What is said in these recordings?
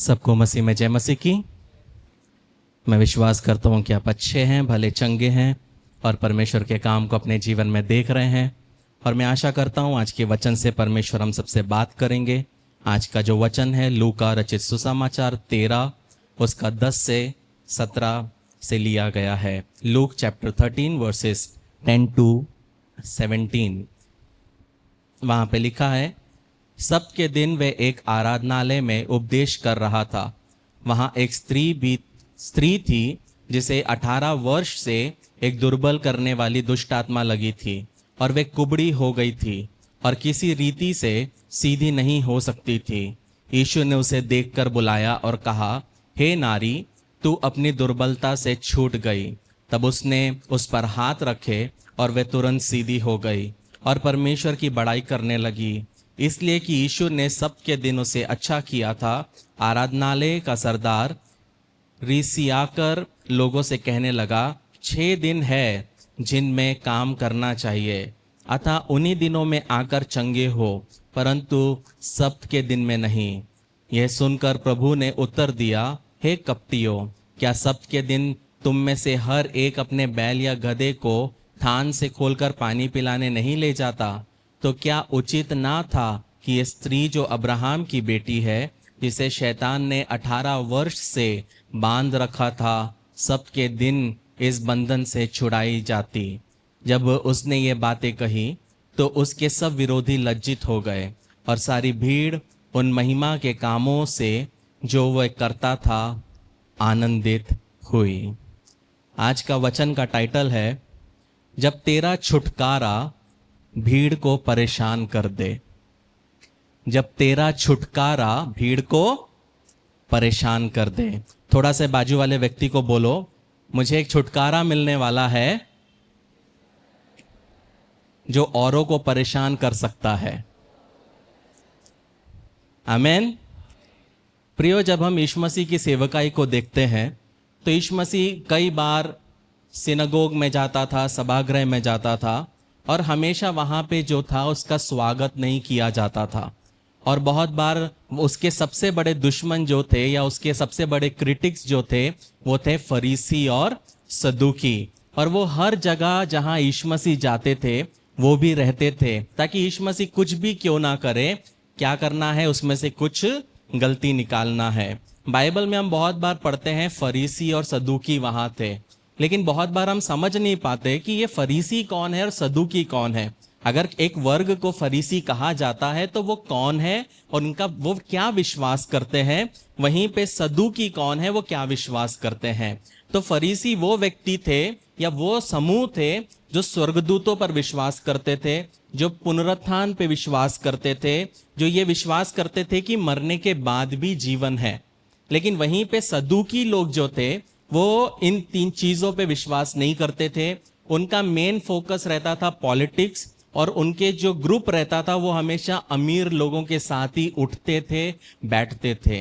सबको मसीह में जय मसीह की। मैं विश्वास करता हूँ कि आप अच्छे हैं, भले चंगे हैं और परमेश्वर के काम को अपने जीवन में देख रहे हैं। और मैं आशा करता हूँ आज के वचन से परमेश्वर हम सबसे बात करेंगे। आज का जो वचन है लूका रचित सुसमाचार 13 उसका 10 से 17 से लिया गया है। Luke chapter 13 versus 10 to 17। वहाँ पे लिखा है, सब्त के दिन वे एक आराधनालय में उपदेश कर रहा था। वहाँ एक स्त्री थी जिसे 18 वर्ष से एक दुर्बल करने वाली दुष्ट आत्मा लगी थी और वे कुबड़ी हो गई थी और किसी रीति से सीधी नहीं हो सकती थी। यीशु ने उसे देखकर बुलाया और कहा, हे नारी, तू अपनी दुर्बलता से छूट गई। तब उसने उस पर हाथ रखे और वे तुरंत सीधी हो गई और परमेश्वर की बड़ाई करने लगी, इसलिए कि यीशु ने सबके दिन उसे अच्छा किया था। आराधनालय का सरदार रिसियाकर लोगों से कहने लगा, 6 दिन है जिनमें काम करना चाहिए, अतः उन्हीं दिनों में आकर चंगे हो, परंतु सब्त के दिन में नहीं। यह सुनकर प्रभु ने उत्तर दिया, हे कपटियों, क्या सब्त के दिन तुम में से हर एक अपने बैल या गधे को थान से खोलकर पानी पिलाने नहीं ले जाता? तो क्या उचित ना था कि ये स्त्री जो अब्राहम की बेटी है, जिसे शैतान ने 18 वर्ष से बांध रखा था, सबके दिन इस बंधन से छुड़ाई जाती? जब उसने ये बातें कही तो उसके सब विरोधी लज्जित हो गए और सारी भीड़ उन महिमा के कामों से जो वह करता था आनंदित हुई। आज का वचन का टाइटल है, जब तेरा छुटकारा भीड़ को परेशान कर दे। जब तेरा छुटकारा भीड़ को परेशान कर दे। थोड़ा से बाजू वाले व्यक्ति को बोलो, मुझे एक छुटकारा मिलने वाला है जो औरों को परेशान कर सकता है। आमीन। प्रियो, जब हम यीशु मसीह की सेवकाई को देखते हैं तो यीशु मसीह कई बार सिनगोग में जाता था, सभागृह में जाता था और हमेशा वहाँ पे जो था उसका स्वागत नहीं किया जाता था। और बहुत बार उसके सबसे बड़े दुश्मन जो थे या उसके सबसे बड़े क्रिटिक्स जो थे वो थे फरीसी और सदूकी। और वो हर जगह जहाँ यीशु मसीह जाते थे वो भी रहते थे, ताकि यीशु मसीह कुछ भी क्यों ना करे, क्या करना है, उसमें से कुछ गलती निकालना है। बाइबल में हम बहुत बार पढ़ते हैं फरीसी और सदूकी वहाँ थे, लेकिन बहुत बार हम समझ नहीं पाते कि ये फरीसी कौन है और सदूकी कौन है। अगर एक वर्ग को फरीसी कहा जाता है तो वो कौन है और उनका वो क्या विश्वास करते हैं, वहीं पे सदूकी कौन है, वो क्या विश्वास करते हैं। तो फरीसी वो व्यक्ति थे या वो समूह थे जो स्वर्गदूतों पर विश्वास करते थे, जो पुनरुत्थान पे विश्वास करते थे, जो ये विश्वास करते थे कि मरने के बाद भी जीवन है। लेकिन वहीं पे सदूकी लोग जो थे वो इन 3 चीजों पे विश्वास नहीं करते थे। उनका मेन फोकस रहता था पॉलिटिक्स, और उनके जो ग्रुप रहता था वो हमेशा अमीर लोगों के साथ ही उठते थे, बैठते थे।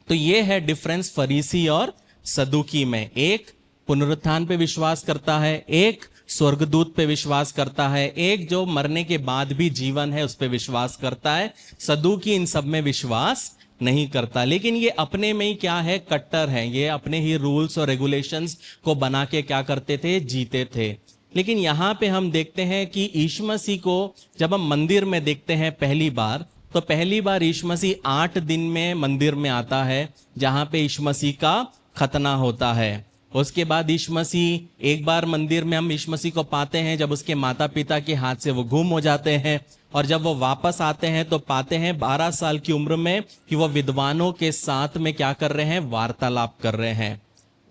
तो ये है डिफरेंस फरीसी और सदूकी में। एक पुनरुत्थान पे विश्वास करता है, एक स्वर्गदूत पे विश्वास करता है, एक जो मरने के बाद भी जीवन है उस पे विश्वास करता है। सदूकी इन सब में विश्वास नहीं करता। लेकिन ये अपने में ही क्या है, कट्टर है। ये अपने ही रूल्स और रेगुलेशंस को बना के क्या करते थे, जीते थे। लेकिन यहाँ पे हम देखते हैं कि यीशु मसीह को जब हम मंदिर में देखते हैं पहली बार, तो पहली बार यीशु मसीह 8 दिन में मंदिर में आता है, जहाँ पे यीशु मसीह का खतना होता है। उसके बाद यीशु मसीह एक बार मंदिर में हम यीशु मसीह को पाते हैं जब उसके माता पिता के हाथ से वो गुम हो जाते हैं, और जब वो वापस आते हैं तो पाते हैं 12 साल की उम्र में कि वो विद्वानों के साथ में क्या कर रहे हैं, वार्तालाप कर रहे हैं।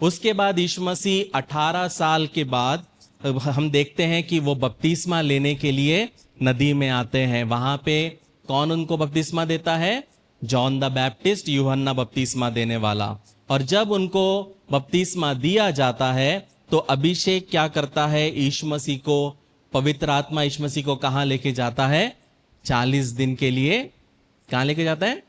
उसके बाद यीशु मसीह 18 साल के बाद हम देखते हैं कि वो बपतिस्मा लेने के लिए नदी में आते हैं। वहां पे कौन उनको बपतिस्मा देता है, जॉन द बैप्टिस्ट, यूहन्ना बपतिस्मा देने वाला। और जब उनको बपतिस्मा दिया जाता है तो अभिषेक क्या करता है, यीशु मसीह को, पवित्र आत्मा यीशु मसीह को कहाँ लेके जाता है, 40 दिन के लिए कहाँ लेके जाता है,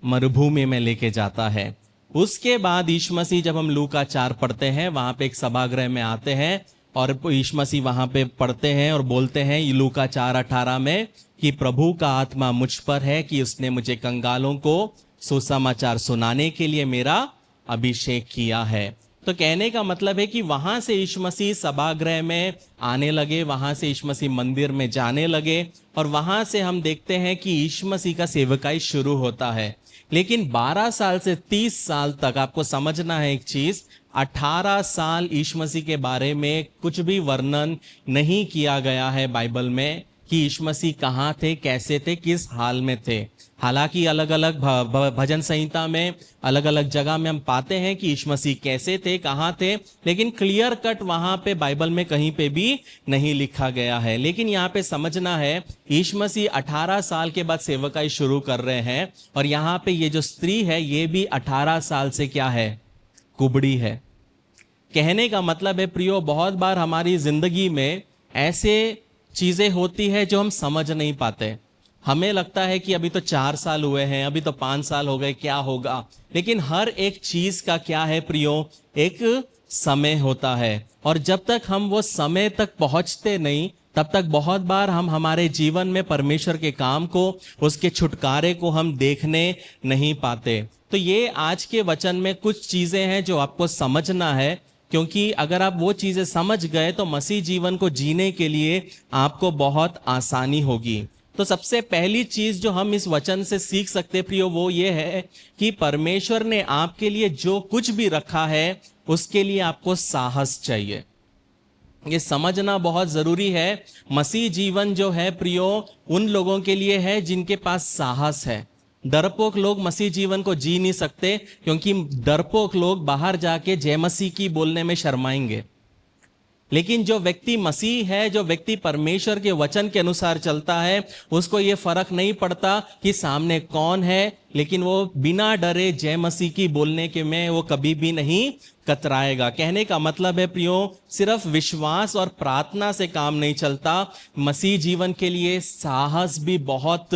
मरुभूमि में लेके जाता है। उसके बाद यीशु मसीह, जब हम लूका 4 पढ़ते हैं, वहां पे एक सभागृह में आते हैं और यीशु मसीह वहां पे पढ़ते हैं और बोलते हैं लूका 4:18 में कि प्रभु का आत्मा मुझ पर है कि उसने मुझे कंगालों को सुसमाचार सुनाने के लिए मेरा अभिषेक किया है। तो कहने का मतलब है कि वहां से यीशु मसीह सभागृह में आने लगे, वहां से यीशु मसीह मंदिर में जाने लगे, और वहां से हम देखते हैं कि यीशु मसीह का सेवकाई शुरू होता है। लेकिन 12 साल से 30 साल तक आपको समझना है एक चीज, 18 साल यीशु मसीह के बारे में कुछ भी वर्णन नहीं किया गया है बाइबल में कि यीशु मसीह कहाँ थे, कैसे थे, किस हाल में थे। हालांकि अलग अलग भजन संहिता में अलग अलग जगह में हम पाते हैं कि यीशु मसीह कैसे थे, कहाँ थे, लेकिन क्लियर कट वहां पे बाइबल में कहीं पे भी नहीं लिखा गया है। लेकिन यहाँ पे समझना है, यीशु मसीह 18 साल के बाद सेवकाई शुरू कर रहे हैं, और यहाँ पे ये जो स्त्री है ये भी 18 साल से क्या है, कुबड़ी है। कहने का मतलब है प्रियो, बहुत बार हमारी जिंदगी में ऐसे चीजें होती है जो हम समझ नहीं पाते। हमें लगता है कि अभी तो 4 साल हुए हैं, अभी तो 5 साल हो गए, क्या होगा। लेकिन हर एक चीज का क्या है प्रियो, एक समय होता है, और जब तक हम वो समय तक पहुंचते नहीं तब तक बहुत बार हम हमारे जीवन में परमेश्वर के काम को, उसके छुटकारे को हम देखने नहीं पाते। तो ये आज के वचन में कुछ चीजें हैं जो आपको समझना है, क्योंकि अगर आप वो चीजें समझ गए तो मसीह जीवन को जीने के लिए आपको बहुत आसानी होगी। तो सबसे पहली चीज जो हम इस वचन से सीख सकते प्रियो वो ये है कि परमेश्वर ने आपके लिए जो कुछ भी रखा है उसके लिए आपको साहस चाहिए। ये समझना बहुत जरूरी है। मसीह जीवन जो है प्रियो उन लोगों के लिए है जिनके पास साहस है। डरपोक लोग मसीह जीवन को जी नहीं सकते, क्योंकि डरपोक लोग बाहर जाके जय मसीह की बोलने में शर्माएंगे। लेकिन जो व्यक्ति मसीह है, जो व्यक्ति परमेश्वर के वचन के अनुसार चलता है, उसको ये फर्क नहीं पड़ता कि सामने कौन है, लेकिन वो बिना डरे जय मसीह की बोलने के में वो कभी भी नहीं कतराएगा। कहने का मतलब है प्रियो, सिर्फ विश्वास और प्रार्थना से काम नहीं चलता, मसीह जीवन के लिए साहस भी बहुत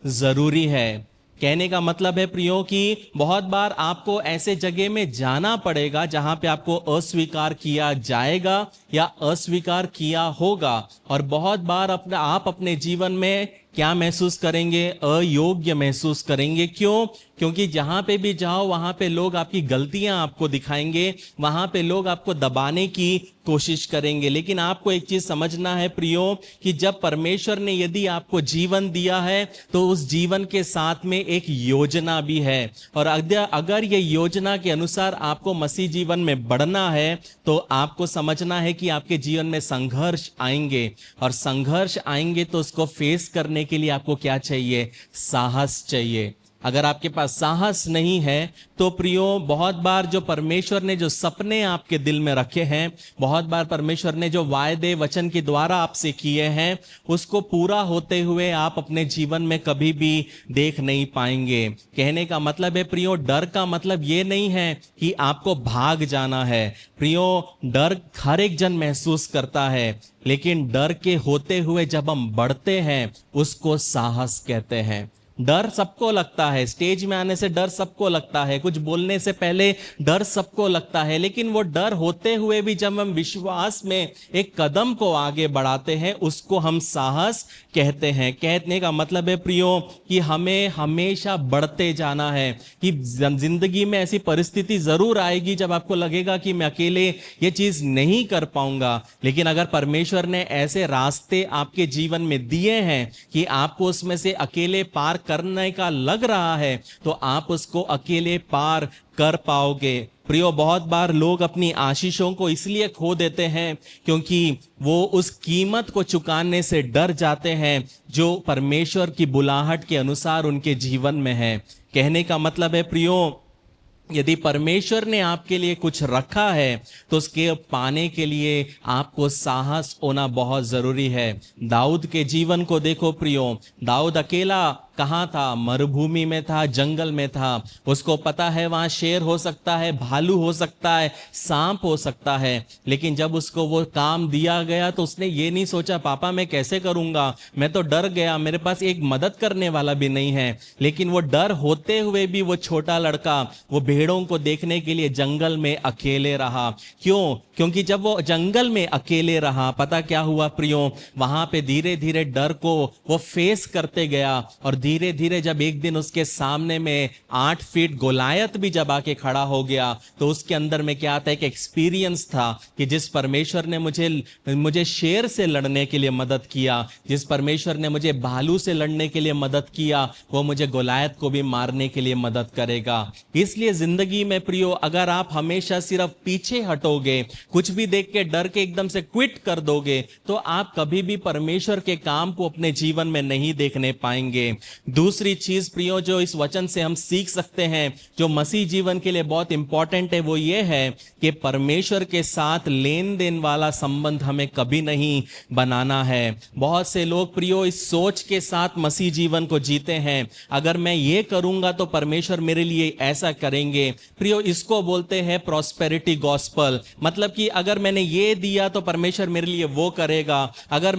जरूरी है। कहने का मतलब है प्रियो कि बहुत बार आपको ऐसे जगह में जाना पड़ेगा जहां पे आपको अस्वीकार किया जाएगा या अस्वीकार किया होगा, और बहुत बार आप अपने जीवन में क्या महसूस करेंगे, अयोग्य महसूस करेंगे। क्यों? क्योंकि जहां पे भी जाओ वहां पे लोग आपकी गलतियां आपको दिखाएंगे, वहां पे लोग आपको दबाने की कोशिश करेंगे। लेकिन आपको एक चीज समझना है प्रियो कि जब परमेश्वर ने यदि आपको जीवन दिया है तो उस जीवन के साथ में एक योजना भी है, और अगर ये योजना के अनुसार आपको मसीह जीवन में बढ़ना है तो आपको समझना है कि आपके जीवन में संघर्ष आएंगे, और संघर्ष आएंगे तो उसको फेस करने के लिए आपको क्या चाहिए, साहस चाहिए। अगर आपके पास साहस नहीं है तो प्रियो बहुत बार जो परमेश्वर ने जो सपने आपके दिल में रखे हैं, बहुत बार परमेश्वर ने जो वायदे वचन के द्वारा आपसे किए हैं, उसको पूरा होते हुए आप अपने जीवन में कभी भी देख नहीं पाएंगे। कहने का मतलब है प्रियो, डर का मतलब ये नहीं है कि आपको भाग जाना है। प्रियो, डर हर एक जन महसूस करता है, लेकिन डर के होते हुए जब हम बढ़ते हैं उसको साहस कहते हैं। डर सबको लगता है, स्टेज में आने से डर सबको लगता है, कुछ बोलने से पहले डर सबको लगता है, लेकिन वो डर होते हुए भी जब हम विश्वास में एक कदम को आगे बढ़ाते हैं उसको हम साहस कहते हैं। कहने का मतलब है प्रियो कि हमें हमेशा बढ़ते जाना है, कि जिंदगी में ऐसी परिस्थिति जरूर आएगी जब आपको लगेगा कि मैं अकेले ये चीज नहीं कर पाऊंगा, लेकिन अगर परमेश्वर ने ऐसे रास्ते आपके जीवन में दिए हैं कि आपको उसमें से अकेले पार करने का लग रहा है तो आप उसको अकेले पार कर पाओगे। प्रियो, बहुत बार लोग अपनी आशीषों को इसलिए खो देते हैं क्योंकि वो उस कीमत को चुकाने से डर जाते हैं जो परमेश्वर की बुलाहट के अनुसार उनके जीवन में है। कहने का मतलब है प्रियो, यदि परमेश्वर ने आपके लिए कुछ रखा है तो उसके पाने के लिए आपको साहस होना बहुत जरूरी है। दाऊद के जीवन को देखो प्रियो, दाऊद अकेला कहाँ था? मरुभूमि में था, जंगल में था। उसको पता है वहां शेर हो सकता है, भालू हो सकता है, सांप हो सकता है, लेकिन जब उसको वो काम दिया गया तो उसने ये नहीं सोचा पापा मैं कैसे करूंगा, मैं तो डर गया, मेरे पास एक मदद करने वाला भी नहीं है। लेकिन वो डर होते हुए भी वो छोटा लड़का वो भेड़ों को देखने के लिए जंगल में अकेले रहा। क्यों? क्योंकि जब वो जंगल में अकेले रहा, पता क्या हुआ प्रियो, वहां पे धीरे धीरे डर को वो फेस करते गया, और धीरे धीरे जब एक दिन उसके सामने में 8 फीट गोलायत भी जब आके खड़ा हो गया, तो उसके अंदर में क्या आता है, एक एक्सपीरियंस था कि जिस परमेश्वर ने मुझे शेर से लड़ने के लिए मदद किया, जिस परमेश्वर ने मुझे भालू से लड़ने के लिए मदद किया, वो मुझे गोलायत को भी मारने के लिए मदद करेगा। इसलिए जिंदगी में प्रियो, अगर आप हमेशा सिर्फ पीछे हटोगे, कुछ भी देख के डर के एकदम से क्विट कर दोगे, तो आप कभी भी परमेश्वर के काम को अपने जीवन में नहीं देखने पाएंगे। दूसरी चीज प्रियो जो इस वचन से हम सीख सकते हैं, जो मसीह जीवन के लिए बहुत इंपॉर्टेंट है, वो ये है कि परमेश्वर के साथ लेन देन वाला संबंध हमें कभी नहीं बनाना है। बहुत से लोग प्रियो इस सोच के साथ मसीह जीवन को जीते हैं, अगर मैं ये करूंगा तो परमेश्वर मेरे लिए ऐसा करेंगे। प्रियो इसको बोलते हैं प्रॉस्पेरिटी गॉस्पल, मतलब कि अगर मैंने ये दिया तो परमेश्वर मेरे लिए वो करेगा, अगर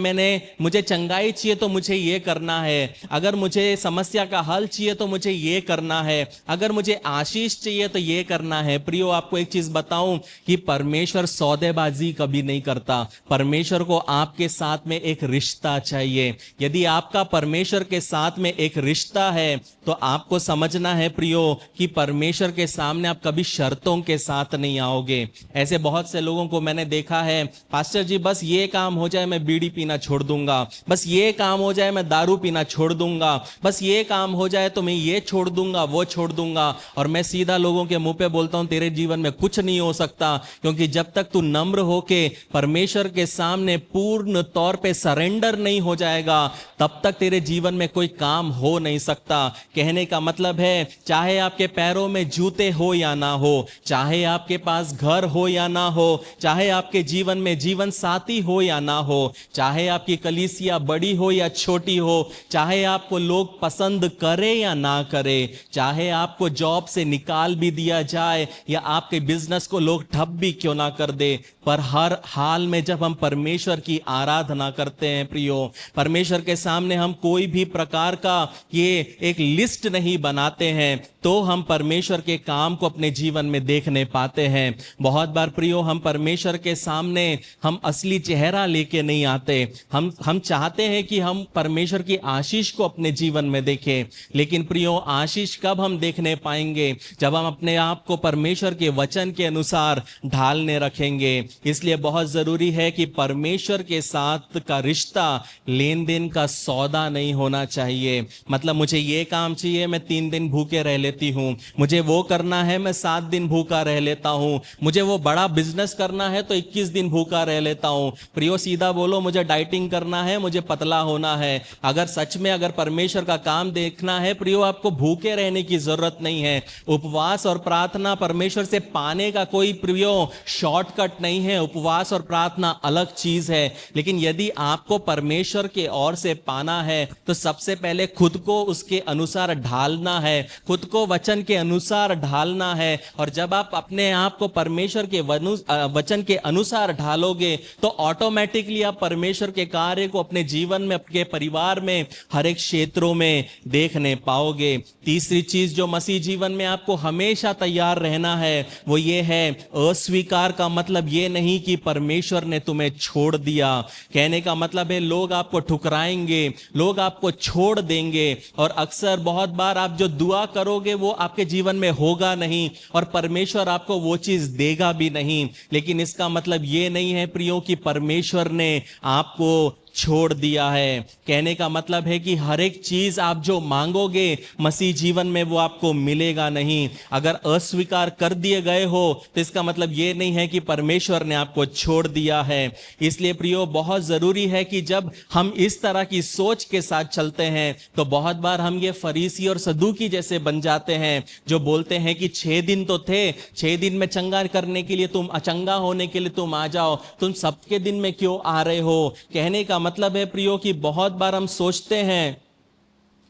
मुझे चंगाई चाहिए तो मुझे ये करना है, अगर मुझे समस्या का हल चाहिए तो मुझे ये करना है, अगर मुझे आशीष चाहिए तो ये करना है। प्रियो आपको एक चीज बताऊं कि परमेश्वर सौदेबाजी कभी नहीं करता। परमेश्वर को आपके साथ में एक रिश्ता चाहिए। यदि आपका परमेश्वर के साथ में एक रिश्ता है तो आपको समझना है प्रियो कि परमेश्वर के सामने आप कभी शर्तों के साथ नहीं आओगे। ऐसे बहुत से लोगों को मैंने देखा है, पास्टर जी बस ये काम हो जाए मैं बीड़ी पीना छोड़ दूंगा, बस ये काम हो जाए मैं दारू पीना छोड़ दूंगा, बस ये काम हो जाए तो मैं ये छोड़ दूंगा वो छोड़ दूंगा। और मैं सीधा लोगों के मुंह पे बोलता हूं, तेरे जीवन में कुछ नहीं हो सकता, क्योंकि जब तक तू नम्र होके परमेश्वर के सामने पूर्ण तौर पे सरेंडर नहीं हो जाएगा, तब तक तेरे जीवन में कोई काम हो नहीं सकता। कहने का मतलब है, चाहे आपके पैरों में जूते हो या ना हो, चाहे आपके पास घर हो या ना हो, चाहे आपके जीवन में जीवन साथी हो या ना हो, चाहे आपकी कलीसिया बड़ी हो या छोटी हो, चाहे आपको लोग पसंद करे या ना करे, चाहे आपको जॉब से निकाल भी दिया जाए या आपके बिजनेस को लोग ठप भी क्यों ना कर दे, पर हर हाल में जब हम परमेश्वर की आराधना करते हैं प्रियो, परमेश्वर के सामने हम कोई भी प्रकार का ये एक लिस्ट नहीं बनाते हैं, तो हम परमेश्वर के काम को अपने जीवन में देखने पाते हैं। बहुत बार प्रियो हम परमेश्वर के सामने हम असली चेहरा लेके नहीं आते। हम चाहते हैं कि हम परमेश्वर की आशीष को अपने जीवन में देखें, लेकिन प्रियो आशीष कब हम देखने पाएंगे, जब हम अपने आप को परमेश्वर के वचन के अनुसार ढालने रखेंगे। इसलिए बहुत जरूरी है कि परमेश्वर के साथ का रिश्ता लेन देन का सौदा नहीं होना चाहिए। मतलब मुझे ये काम चाहिए, मैं 3 दिन भूखे रह लेती हूं, मुझे वो करना है, मैं 7 दिन भूखा रह लेता हूं, मुझे वो बड़ा बिजनेस करना है तो 21 दिन भूखा रह लेता हूं। प्रियो सीधा बोलो, मुझे डाइटिंग करना है, मुझे पतला होना है। अगर सच में अगर परमेश्वर का काम देखना है प्रियो, आपको भूखे रहने की जरूरत नहीं है। उपवास और प्रार्थना परमेश्वर से पाने का कोई प्रियो शॉर्टकट नहीं है। उपवास और प्रार्थना अलग चीज है, लेकिन यदि आपको परमेश्वर के ओर से पाना है तो सबसे पहले खुद को उसके अनुसार ढालना है, खुद को वचन के अनुसार ढालना है। और जब आप अपने आप को परमेश्वर के वचन के अनुसार ढालोगे तो ऑटोमेटिकली आप परमेश्वर के कार्य को अपने जीवन में, अपने परिवार में, हर एक क्षेत्रों में देखने पाओगे। तीसरी चीज जो मसीह जीवन में आपको हमेशा तैयार रहना है वो ये है, अस्वीकार का मतलब ये नहीं कि परमेश्वर ने तुम्हें छोड़ दिया। कहने का मतलब है लोग आपको ठुकराएंगे, लोग आपको छोड़ देंगे, और अक्सर बहुत बार आप जो दुआ करोगे वो आपके जीवन में होगा नहीं और परमेश्वर आपको वो चीज देगा भी नहीं। लेकिन इसका मतलब ये नहीं है प्रियो कि परमेश्वर ने आपको छोड़ दिया है। कहने का मतलब है कि हर एक चीज आप जो मांगोगे मसीह जीवन में वो आपको मिलेगा नहीं। अगर अस्वीकार कर दिए गए हो तो इसका मतलब ये नहीं है कि परमेश्वर ने आपको छोड़ दिया है। इसलिए प्रियो बहुत जरूरी है कि जब हम इस तरह की सोच के साथ चलते हैं तो बहुत बार हम ये फरीसी और सदूकी जैसे बन जाते हैं जो बोलते हैं कि 6 दिन तो थे, 6 दिन में चंगा करने के लिए तुम, चंगा होने के लिए तुम आ जाओ, तुम सबके दिन में क्यों आ रहे हो। कहने का मतलब है प्रियो कि बहुत बार हम सोचते हैं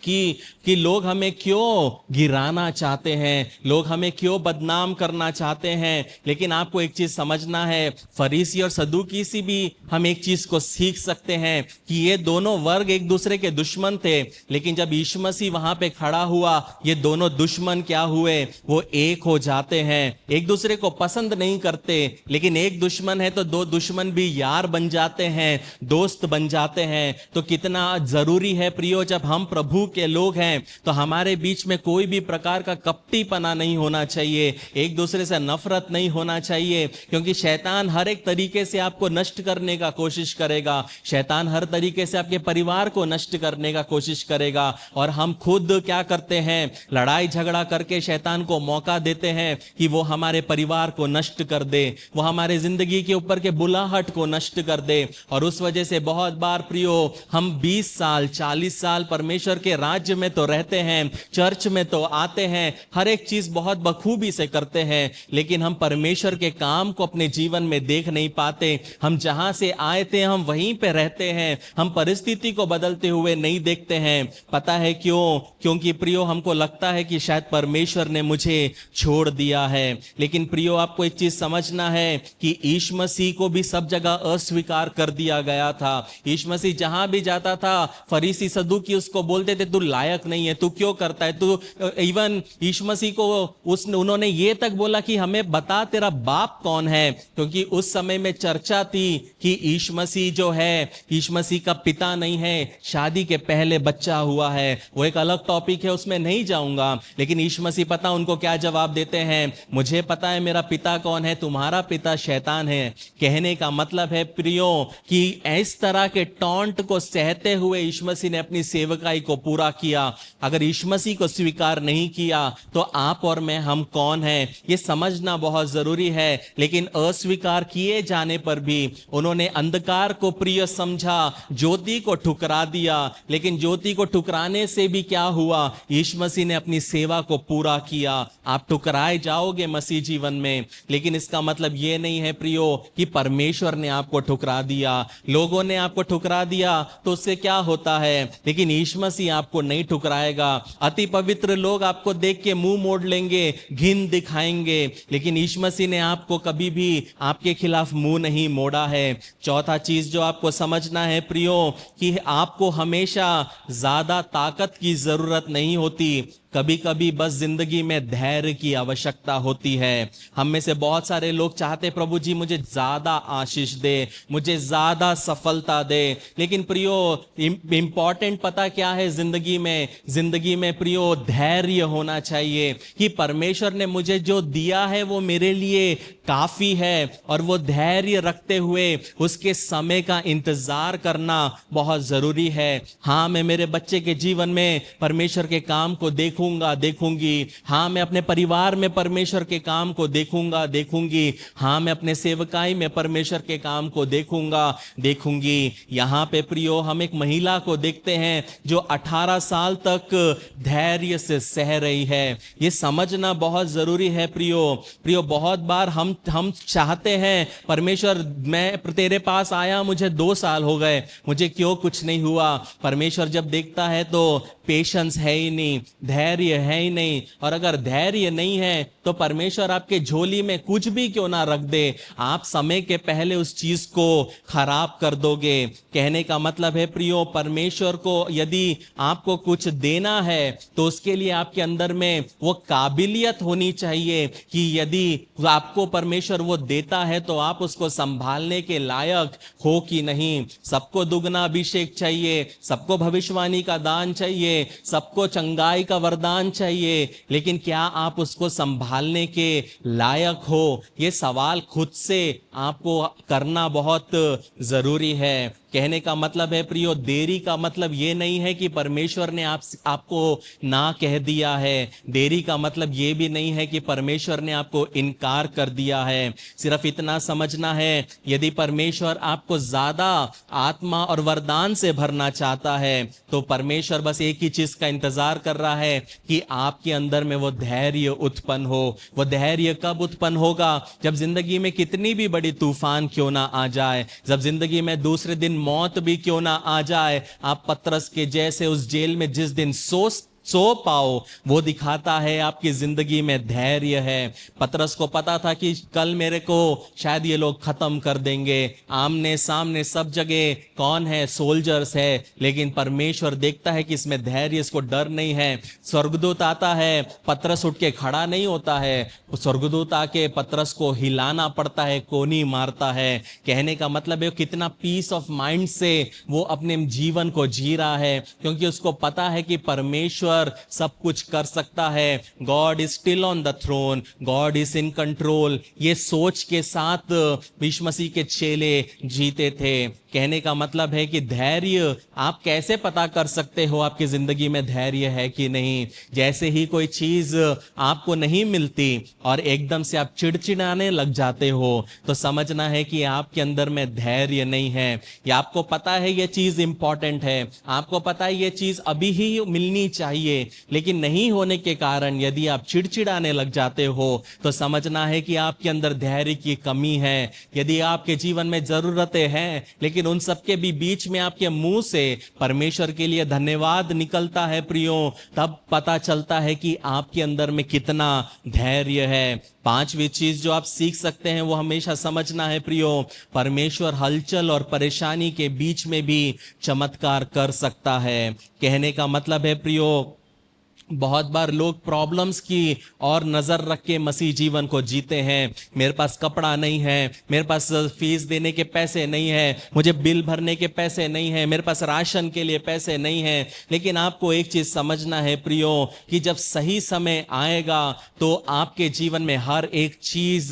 कि लोग हमें क्यों गिराना चाहते हैं, लोग हमें क्यों बदनाम करना चाहते हैं। लेकिन आपको एक चीज समझना है, फरीसी और सदूकी से भी हम एक चीज को सीख सकते हैं कि ये दोनों वर्ग एक दूसरे के दुश्मन थे, लेकिन जब यीशु मसीह वहां पे खड़ा हुआ ये दोनों दुश्मन क्या हुए, वो एक हो जाते हैं। एक दूसरे को पसंद नहीं करते, लेकिन एक दुश्मन है तो 2 दुश्मन भी यार बन जाते हैं, दोस्त बन जाते हैं। तो कितना जरूरी है प्रियो, जब हम प्रभु प्रभु के लोग हैं तो हमारे बीच में कोई भी प्रकार का कपटीपना नहीं होना चाहिए, एक दूसरे से नफरत नहीं होना चाहिए, क्योंकि शैतान हर एक तरीके से आपको नष्ट करने का कोशिश करेगा। शैतान हर तरीके से आपके परिवार को नष्ट करने का कोशिश करेगा। और हम खुद क्या करते हैं, लड़ाई झगड़ा करके शैतान को मौका देते हैं कि वो हमारे परिवार को नष्ट कर दे, वो हमारे जिंदगी के ऊपर के बुलाहट को नष्ट कर दे। और उस वजह से बहुत बार प्रियो हम 20 साल 40 साल परमेश्वर के राज्य में तो रहते हैं, चर्च में तो आते हैं, हर एक चीज बहुत बखूबी से करते हैं, लेकिन हम परमेश्वर के काम को अपने जीवन में देख नहीं पाते। हम जहां से आए थे हम वहीं पे रहते हैं, हम परिस्थिति को बदलते हुए नहीं देखते हैं। पता है क्यों? क्योंकि प्रियो हमको लगता है कि शायद परमेश्वर ने मुझे छोड़ दिया है। लेकिन प्रियो आपको एक चीज समझना है कि यीशु मसीह को भी सब जगह अस्वीकार कर दिया गया था। यीशु मसीह जहां भी जाता था फरीसी सदूकी उसको बोलते थे तू लायक नहीं है, तू क्यों करता है, तू इवन यीशु मसीह को उन्होंने ये तक बोला कि हमें बता तेरा बाप कौन है, क्योंकि उस समय में चर्चा थी कि यीशु मसीह जो है यीशु मसीह का पिता नहीं है, शादी के पहले बच्चा हुआ है। वो एक अलग टॉपिक है, उसमें नहीं जाऊंगा। लेकिन यीशु मसीह पता उनको क्या जवाब देते हैं, मुझे पता है मेरा पिता कौन है, तुम्हारा पिता शैतान है। कहने का मतलब है प्रियो कि इस तरह के टॉन्ट को सहते हुए यीशु मसीह ने अपनी सेवकाई को पूरा किया। अगर यीशु मसीह को स्वीकार नहीं किया तो आप और मैं हम कौन हैं, ये समझना बहुत जरूरी है। लेकिन अस्वीकार किए जाने पर भी उन्होंने अंधकार को प्रिय समझा, ज्योति को ठुकरा दिया। लेकिन ज्योति को ठुकराने से भी क्या हुआ, यीशु मसीह ने अपनी सेवा को पूरा किया। आप ठुकराए जाओगे मसीह जीवन में, लेकिन इसका मतलब यह नहीं है प्रियो कि परमेश्वर ने आपको ठुकरा दिया। लोगों ने आपको ठुकरा दिया तो उससे क्या होता है, लेकिन यीशु मसीह आपको नहीं ठुकराएगा। अति पवित्र लोग आपको देख के मुंह मोड़ लेंगे, घिन दिखाएंगे, लेकिन यीशु मसीह ने आपको कभी भी आपके खिलाफ मुंह नहीं मोड़ा है। चौथा चीज जो आपको समझना है प्रियो कि आपको हमेशा ज्यादा ताकत की जरूरत नहीं होती, कभी कभी बस जिंदगी में धैर्य की आवश्यकता होती है। हम में से बहुत सारे लोग चाहते प्रभु जी मुझे ज्यादा आशीष दे, मुझे ज्यादा सफलता दे, लेकिन प्रियो इंपॉर्टेंट पता क्या है जिंदगी में प्रियो धैर्य होना चाहिए कि परमेश्वर ने मुझे जो दिया है वो मेरे लिए काफी है, और वो धैर्य रखते हुए उसके समय का इंतजार करना बहुत जरूरी है। हाँ, मैं मेरे बच्चे के जीवन में परमेश्वर के काम को देखूंगी। हाँ, मैं अपने परिवार में परमेश्वर के काम को देखूंगी। हाँ, मैं अपने सेवकाई में परमेश्वर के काम को देखूंगी। यहाँ पे प्रियो हम एक महिला को देखते हैं जो 18 साल तक धैर्य से सह रही है। ये समझना बहुत जरूरी है प्रियो बहुत बार हम चाहते हैं परमेश्वर मैं तेरे पास आया, मुझे 2 साल हो गए, मुझे क्यों कुछ नहीं हुआ। परमेश्वर जब देखता है तो पेशेंस है ही नहीं, धैर्य है ही नहीं, और अगर धैर्य नहीं है तो परमेश्वर आपके झोली में कुछ भी क्यों ना रख दे, आप समय के पहले उस चीज को खराब कर दोगे। कहने का मतलब है प्रियो परमेश्वर को यदि आपको कुछ देना है तो उसके लिए आपके अंदर में वो काबिलियत होनी चाहिए कि यदि आपको परमेश्वर वो देता है तो आप उसको संभालने के लायक हो कि नहीं। सबको दुगना अभिषेक चाहिए, सबको भविष्यवाणी का दान चाहिए, सबको चंगाई का वरदान चाहिए, लेकिन क्या आप उसको संभालने के लायक हो, ये सवाल खुद से आपको करना बहुत जरूरी है। कहने का मतलब है प्रियो देरी का मतलब ये नहीं है कि परमेश्वर ने आपको ना कह दिया है, देरी का मतलब ये भी नहीं है कि परमेश्वर ने आपको इनकार कर दिया है। सिर्फ इतना समझना है, यदि परमेश्वर आपको ज्यादा आत्मा और वरदान से भरना चाहता है तो परमेश्वर बस एक ही चीज का इंतजार कर रहा है कि आपके अंदर में वो धैर्य उत्पन्न हो। वो धैर्य कब उत्पन्न होगा, जब जिंदगी में कितनी भी बड़ी तूफान क्यों ना आ जाए, जब जिंदगी में दूसरे दिन मौत भी क्यों ना आ जाए। आप पतरस के जैसे उस जेल में जिस दिन सो पाओ, वो दिखाता है आपकी जिंदगी में धैर्य है। पतरस को पता था कि कल मेरे को शायद ये लोग खत्म कर देंगे, आमने सामने सब जगह कौन है, सोल्जर्स है, लेकिन परमेश्वर देखता है कि इसमें धैर्य, इसको डर नहीं है। स्वर्गदूत आता है, पतरस उठ के खड़ा नहीं होता है, स्वर्गदूत आके पतरस को हिलाना पड़ता है, कोनी मारता है। कहने का मतलब है कितना पीस ऑफ माइंड से वो अपने जीवन को जी रहा है, क्योंकि उसको पता है कि परमेश्वर सब कुछ कर सकता है। God is still on the throne, God is in control. ये सोच के साथ यीशु मसीह के चेले जीते थे। कहने का मतलब है कि धैर्य, आप कैसे पता कर सकते हो आपकी जिंदगी में धैर्य है कि नहीं? जैसे ही कोई चीज आपको नहीं मिलती और एकदम से आप चिड़चिड़ाने लग जाते हो, तो समझना है कि आपके अंदर में धैर्य नहीं है। या आपको पता है ये चीज इंपॉर्टेंट है, आपको पता है ये चीज अभी ही मिलनी चाहिए, लेकिन नहीं होने के कारण यदि आप चिड़चिड़ाने लग जाते हो, तो समझना है कि आपके अंदर धैर्य की कमी है। यदि आपके जीवन में जरूरतें हैं, लेकिन उन सबके भी बीच में आपके मुंह से परमेश्वर के लिए धन्यवाद निकलता है प्रियो, तब पता चलता है कि आपके अंदर में कितना धैर्य है। पांचवी चीज जो आप सीख सकते हैं वो हमेशा समझना है प्रियो, परमेश्वर हलचल और परेशानी के बीच में भी चमत्कार कर सकता है। कहने का मतलब है प्रियो, बहुत बार लोग प्रॉब्लम्स की और नजर रख के मसीह जीवन को जीते हैं। मेरे पास कपड़ा नहीं है, मेरे पास फीस देने के पैसे नहीं है, मुझे बिल भरने के पैसे नहीं है, मेरे पास राशन के लिए पैसे नहीं है। लेकिन आपको एक चीज समझना है प्रियो, कि जब सही समय आएगा तो आपके जीवन में हर एक चीज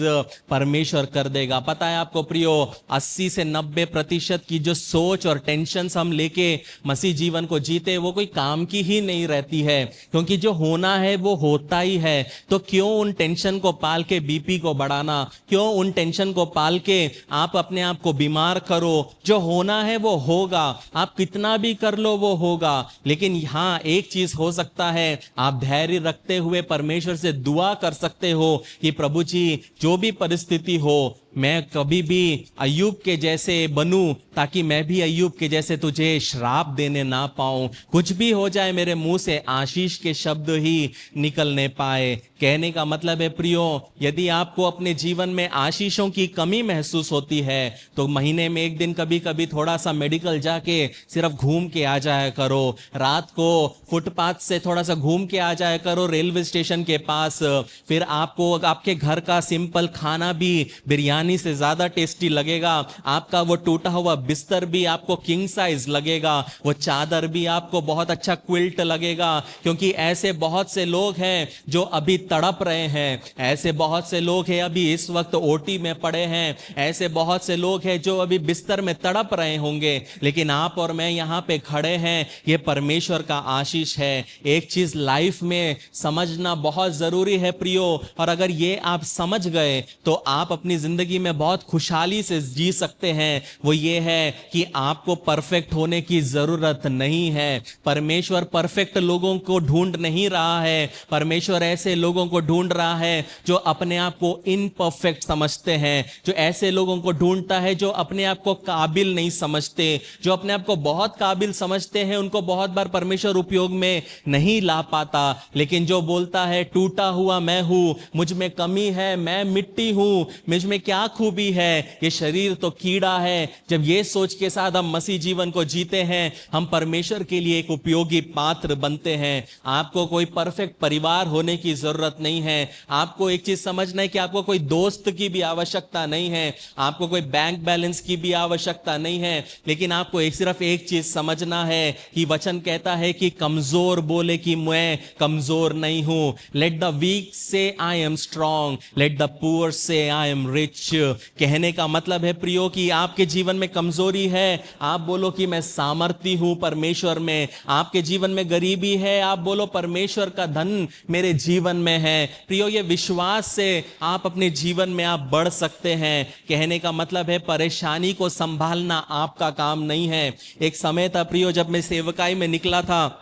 परमेश्वर कर देगा। पता है आपको प्रियो, 80 से 90% की जो सोच और टेंशन हम लेके मसीह जीवन को जीते, वो कोई काम की ही नहीं रहती है, क्योंकि जो होना है वो होता ही है। तो क्यों उन टेंशन को पाल के बीपी को बढ़ाना, क्यों उन टेंशन को पाल के आप अपने आप को बीमार करो? जो होना है वो होगा, आप कितना भी कर लो वो होगा। लेकिन हाँ, एक चीज हो सकता है, आप धैर्य रखते हुए परमेश्वर से दुआ कर सकते हो कि प्रभु जी, जो भी परिस्थिति हो, मैं कभी भी अय्यूब के जैसे बनूं, ताकि मैं भी अय्यूब के जैसे तुझे श्राप देने ना पाऊं। कुछ भी हो जाए, मेरे मुंह से आशीष के शब्द ही निकलने पाए। कहने का मतलब है प्रियो, यदि आपको अपने जीवन में आशीषों की कमी महसूस होती है, तो महीने में एक दिन कभी कभी थोड़ा सा मेडिकल जाके सिर्फ घूम के आ जाया करो। रात को फुटपाथ से थोड़ा सा घूम के आ जाया करो रेलवे स्टेशन के पास। फिर आपको आपके घर का सिंपल खाना भी बिरयानी से ज्यादा टेस्टी लगेगा, आपका वो टूटा हुआ बिस्तर भी आपको किंग साइज लगेगा, वो चादर भी आपको बहुत अच्छा क्विल्ट लगेगा। क्योंकि ऐसे बहुत से लोग हैं जो अभी तड़प रहे हैं, ऐसे बहुत से लोग हैं अभी इस वक्त ओटी में पड़े हैं, ऐसे बहुत से लोग हैं जो अभी बिस्तर में तड़प रहे होंगे, लेकिन आप और मैं यहाँ पे खड़े हैं, ये परमेश्वर का आशीष है। एक चीज लाइफ में समझना बहुत जरूरी है प्रियो, और अगर ये आप समझ गए तो आप अपनी जिंदगी में बहुत खुशहाली से जी सकते हैं। वो ये है कि आपको परफेक्ट होने की जरूरत नहीं है। परमेश्वर परफेक्ट लोगों को ढूंढ नहीं रहा है, परमेश्वर ऐसे लोगों को ढूंढ रहा है जो अपने आप को इनपरफेक्ट समझते हैं, जो ऐसे लोगों को ढूंढता है जो अपने आप को काबिल नहीं समझते। जो अपने आप को बहुत काबिल समझते हैं, उनको बहुत बार परमेश्वर उपयोग में नहीं ला पाता। लेकिन जो बोलता है टूटा हुआ मैं हूं, मुझ में कमी है, मैं मिट्टी हूं, मुझ में क्या खूबी है, ये शरीर तो कीड़ा है, जब ये सोच के साथ हम मसीह जीवन को जीते हैं, हम परमेश्वर के लिए एक उपयोगी पात्र बनते हैं। आपको कोई परफेक्ट परिवार होने की जरूरत नहीं है। आपको एक चीज समझना है कि आपको कोई दोस्त की भी आवश्यकता नहीं है, आपको कोई बैंक बैलेंस की भी आवश्यकता नहीं है। लेकिन आपको सिर्फ एक चीज समझना है कि वचन कहता है कि कमजोर बोले कि मैं कमजोर नहीं हूं। लेट द वीक से I am strong, let the poor से आई एम रिच। कहने का मतलब है प्रियो कि आपके जीवन में कमजोरी है, आप बोलो कि मैं सामर्थी हूं परमेश्वर में। आपके जीवन में गरीबी है, आप बोलो परमेश्वर का धन मेरे जीवन में है। प्रियो, ये विश्वास से आप अपने जीवन में आप बढ़ सकते हैं। कहने का मतलब है परेशानी को संभालना आपका काम नहीं है। एक समय था प्रियो, जब मैं सेवकाई में निकला था,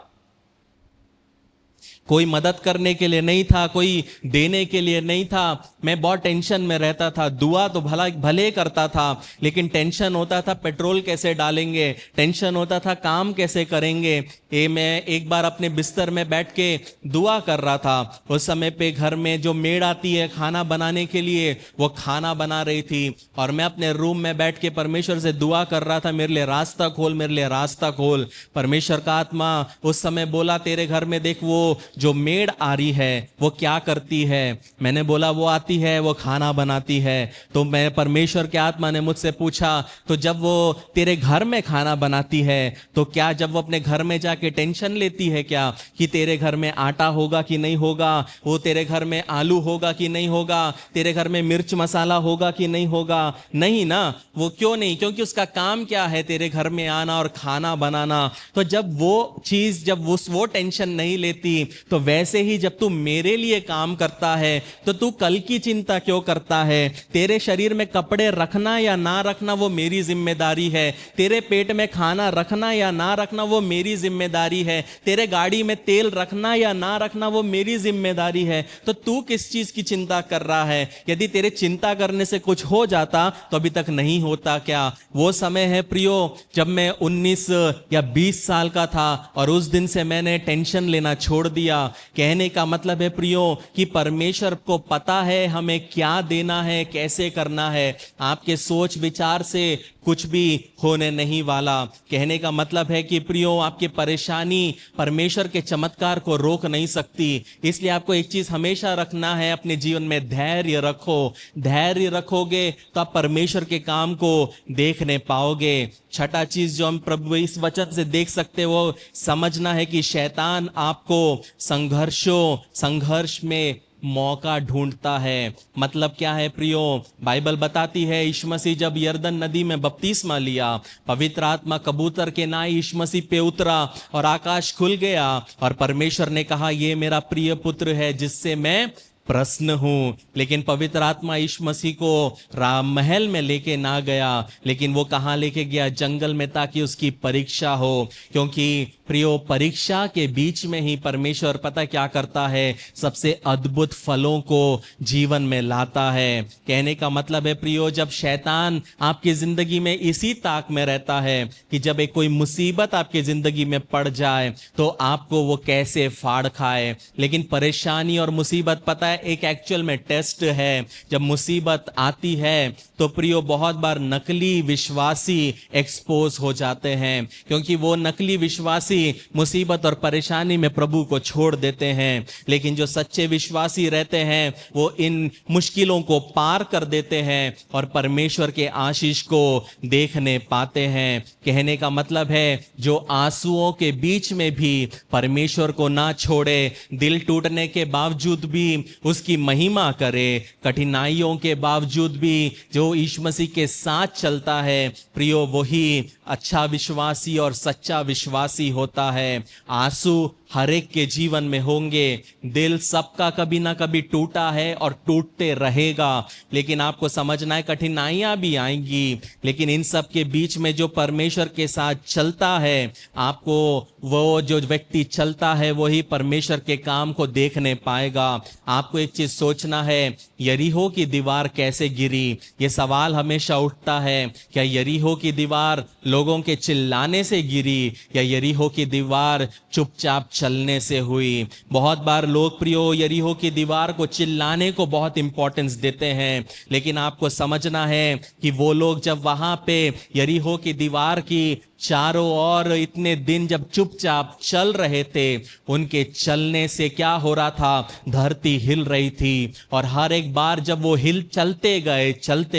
कोई मदद करने के लिए नहीं था, कोई देने के लिए नहीं था। मैं बहुत टेंशन में रहता था। दुआ तो भले करता था, लेकिन टेंशन होता था पेट्रोल कैसे डालेंगे, टेंशन होता था काम कैसे करेंगे। ये मैं एक बार अपने बिस्तर में बैठ के दुआ कर रहा था। उस समय पे घर में जो मेड आती है खाना बनाने के लिए, वो खाना बना रही थी, और मैं अपने रूम में बैठ के परमेश्वर से दुआ कर रहा था, मेरे लिए रास्ता खोल, मेरे लिए रास्ता खोल। परमेश्वर का आत्मा उस समय बोला, तेरे घर में देख वो जो मेड आ रही है वो क्या करती है। मैंने बोला वो आती है, वो खाना बनाती है। तो मैं परमेश्वर के आत्मा ने मुझसे पूछा, तो जब वो तेरे घर में खाना बनाती है तो क्या जब वो अपने घर में जाके टेंशन लेती है क्या कि तेरे घर में आटा होगा कि नहीं होगा, वो तेरे घर में आलू होगा कि नहीं होगा, तेरे घर में मिर्च मसाला होगा कि नहीं होगा? नहीं ना। वो क्यों नहीं? क्योंकि उसका काम क्या है, तेरे घर में आना और खाना बनाना। तो जब वो चीज, जब वो टेंशन नहीं लेती, तो वैसे ही जब तू मेरे लिए काम करता है तो तू कल की चिंता क्यों करता है? तेरे शरीर में कपड़े रखना या ना रखना वो मेरी जिम्मेदारी है। तेरे पेट में खाना रखना या ना रखना वो मेरी जिम्मेदारी है। तेरे गाड़ी में तेल रखना या ना रखना वो मेरी जिम्मेदारी है। तो तू किस चीज की चिंता कर रहा है? यदि तेरे चिंता करने से कुछ हो जाता तो अभी तक नहीं होता क्या? वो समय है प्रियो जब मैं 19 या 20 साल का था, और उस दिन से मैंने टेंशन लेना छोड़ दिया। कहने का मतलब है प्रियो कि परमेश्वर को पता है हमें क्या देना है, कैसे करना है। आपके सोच विचार से कुछ भी होने नहीं वाला। कहने का मतलब है कि प्रियो आपकी परेशानी परमेश्वर के चमत्कार को रोक नहीं सकती। इसलिए आपको एक चीज हमेशा रखना है अपने जीवन में, धैर्य रखो। धैर्य रखोगे तो आप परमेश्वर के काम को देखने पाओगे। छठा चीज जो हम प्रभु इस वचन से देख सकते वो समझना है कि शैतान आपको संघर्ष में मौका ढूंढता है। मतलब क्या है प्रियो? बाइबल बताती है यीशु मसीह जब यरदन नदी में बपतिस्मा लिया, पवित्र आत्मा कबूतर के नाई यीशु मसीह पे उतरा और आकाश खुल गया, और परमेश्वर ने कहा ये मेरा प्रिय पुत्र है जिससे मैं प्रश्न हूं। लेकिन पवित्र आत्मा यीशु मसीह को राम महल में लेके ना गया, लेकिन वो कहां लेके गया? जंगल में, ताकि उसकी परीक्षा हो। क्योंकि प्रियो परीक्षा के बीच में ही परमेश्वर पता क्या करता है? सबसे अद्भुत फलों को जीवन में लाता है। कहने का मतलब है प्रियो जब शैतान आपकी जिंदगी में इसी ताक में रहता है कि जब एक कोई मुसीबत आपकी जिंदगी में पड़ जाए तो आपको वो कैसे फाड़ खाए। लेकिन परेशानी और मुसीबत पता है एक एक्चुअल में टेस्ट है। जब मुसीबत आती है तो प्रियो बहुत बार नकली विश्वासी एक्सपोज हो जाते हैं, क्योंकि वो नकली विश्वासी मुसीबत और परेशानी में प्रभु को छोड़ देते हैं। लेकिन जो सच्चे विश्वासी रहते हैं वो इन मुश्किलों को पार कर देते हैं और परमेश्वर के आशीष को देखने पाते हैं। कहने का मतलब है जो आंसुओं के बीच में भी परमेश्वर को ना छोड़े, दिल टूटने के बावजूद भी उसकी महिमा करे, कठिनाइयों के बावजूद भी जो यीशु मसीह के साथ चलता है प्रियो वही अच्छा विश्वासी और सच्चा विश्वासी होता है। आंसू हर एक के जीवन में होंगे, दिल सबका कभी ना कभी टूटा है और टूटते रहेगा। लेकिन आपको समझना है कठिनाइयां भी आएंगी, लेकिन इन सब के बीच में जो परमेश्वर के साथ चलता है, आपको वो जो व्यक्ति चलता है वही परमेश्वर के काम को देखने पाएगा। आपको एक चीज सोचना है, यरीहो की दीवार कैसे गिरी? ये सवाल हमेशा उठता है, क्या यरीहो की दीवार लोगों के चिल्लाने से गिरी या यरीहो की दीवार चुपचाप चलने से हुई? बहुत बार लोग प्रियो यरीहो की दीवार को चिल्लाने को बहुत इंपॉर्टेंस देते हैं, लेकिन आपको समझना है कि वो लोग जब वहां पे यरीहो की दीवार की चारों ओर इतने दिन जब चुपचाप चल रहे थे, उनके चलने से क्या हो रहा था? धरती हिल रही थी। और हर एक बार जब वो चलते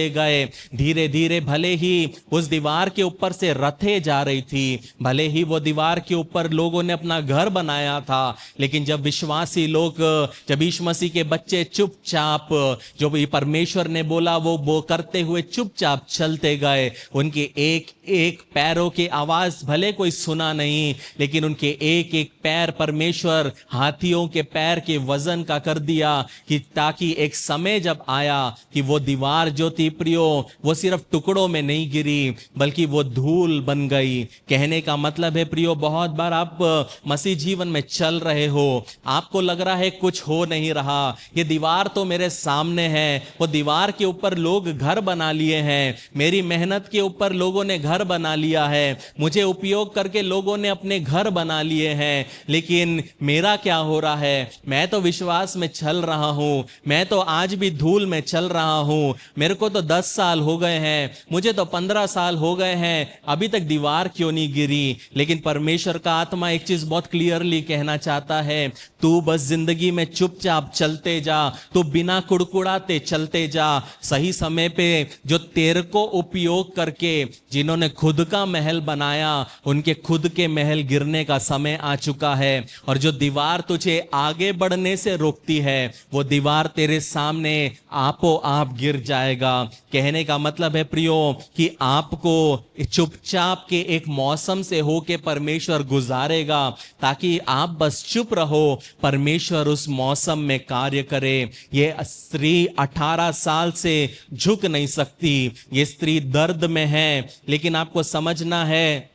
गए, धीरे धीरे भले ही उस दीवार के ऊपर से रथे जा रही थी, भले ही वो दीवार के ऊपर लोगों ने अपना घर बनाया था, लेकिन जब विश्वासी लोग, जब यीशु मसीह के बच्चे चुपचाप जो भी परमेश्वर ने बोला वो करते हुए चुपचाप चलते गए, उनके एक एक पैरों के आवाज भले कोई सुना नहीं, लेकिन उनके एक एक पैर परमेश्वर हाथियों के पैर के वजन का कर दिया, कि ताकि एक समय जब आया कि वो दीवार जो थी प्रियो, वो सिर्फ टुकड़ों में नहीं गिरी बल्कि वो धूल बन गई। कहने का मतलब है प्रियो, बहुत बार आप मसीह जीवन में चल रहे हो, आपको लग रहा है कुछ हो नहीं रहा, ये दीवार तो मेरे सामने है, वो दीवार के ऊपर लोग घर बना लिए हैं, मेरी मेहनत के ऊपर लोगों ने घर बना लिया है, मुझे उपयोग करके लोगों ने अपने घर बना लिए हैं, लेकिन मेरा क्या हो रहा है? मैं तो विश्वास में चल रहा हूं, मैं तो आज भी धूल में चल रहा हूं, मेरे को तो 10 साल हो गए हैं, मुझे तो 15 साल हो गए हैं, अभी तक दीवार क्यों नहीं गिरी? लेकिन परमेश्वर का आत्मा एक चीज बहुत क्लियरली कहना चाहता है, तू बस जिंदगी में चुपचाप चलते जा, तू बिना कुड़कुड़ाते चलते जा। सही समय पे जो तेरे को उपयोग करके जिन्होंने खुद का महल बनाया, उनके खुद के महल गिरने का समय आ चुका है, और जो दीवार तुझे आगे बढ़ने से रोकती है, वो दीवार तेरे सामने आपो आप गिर जाएगा। कहने का मतलब है प्रियो कि आपको चुपचाप के एक मौसम से होके परमेश्वर गुजारेगा, ताकि आप बस चुप रहो, परमेश्वर उस मौसम में कार्य करे। ये स्त्री 18 साल से झुक नहीं सकती, ये स्त्री दर्द में है, लेकिन आपको समझना है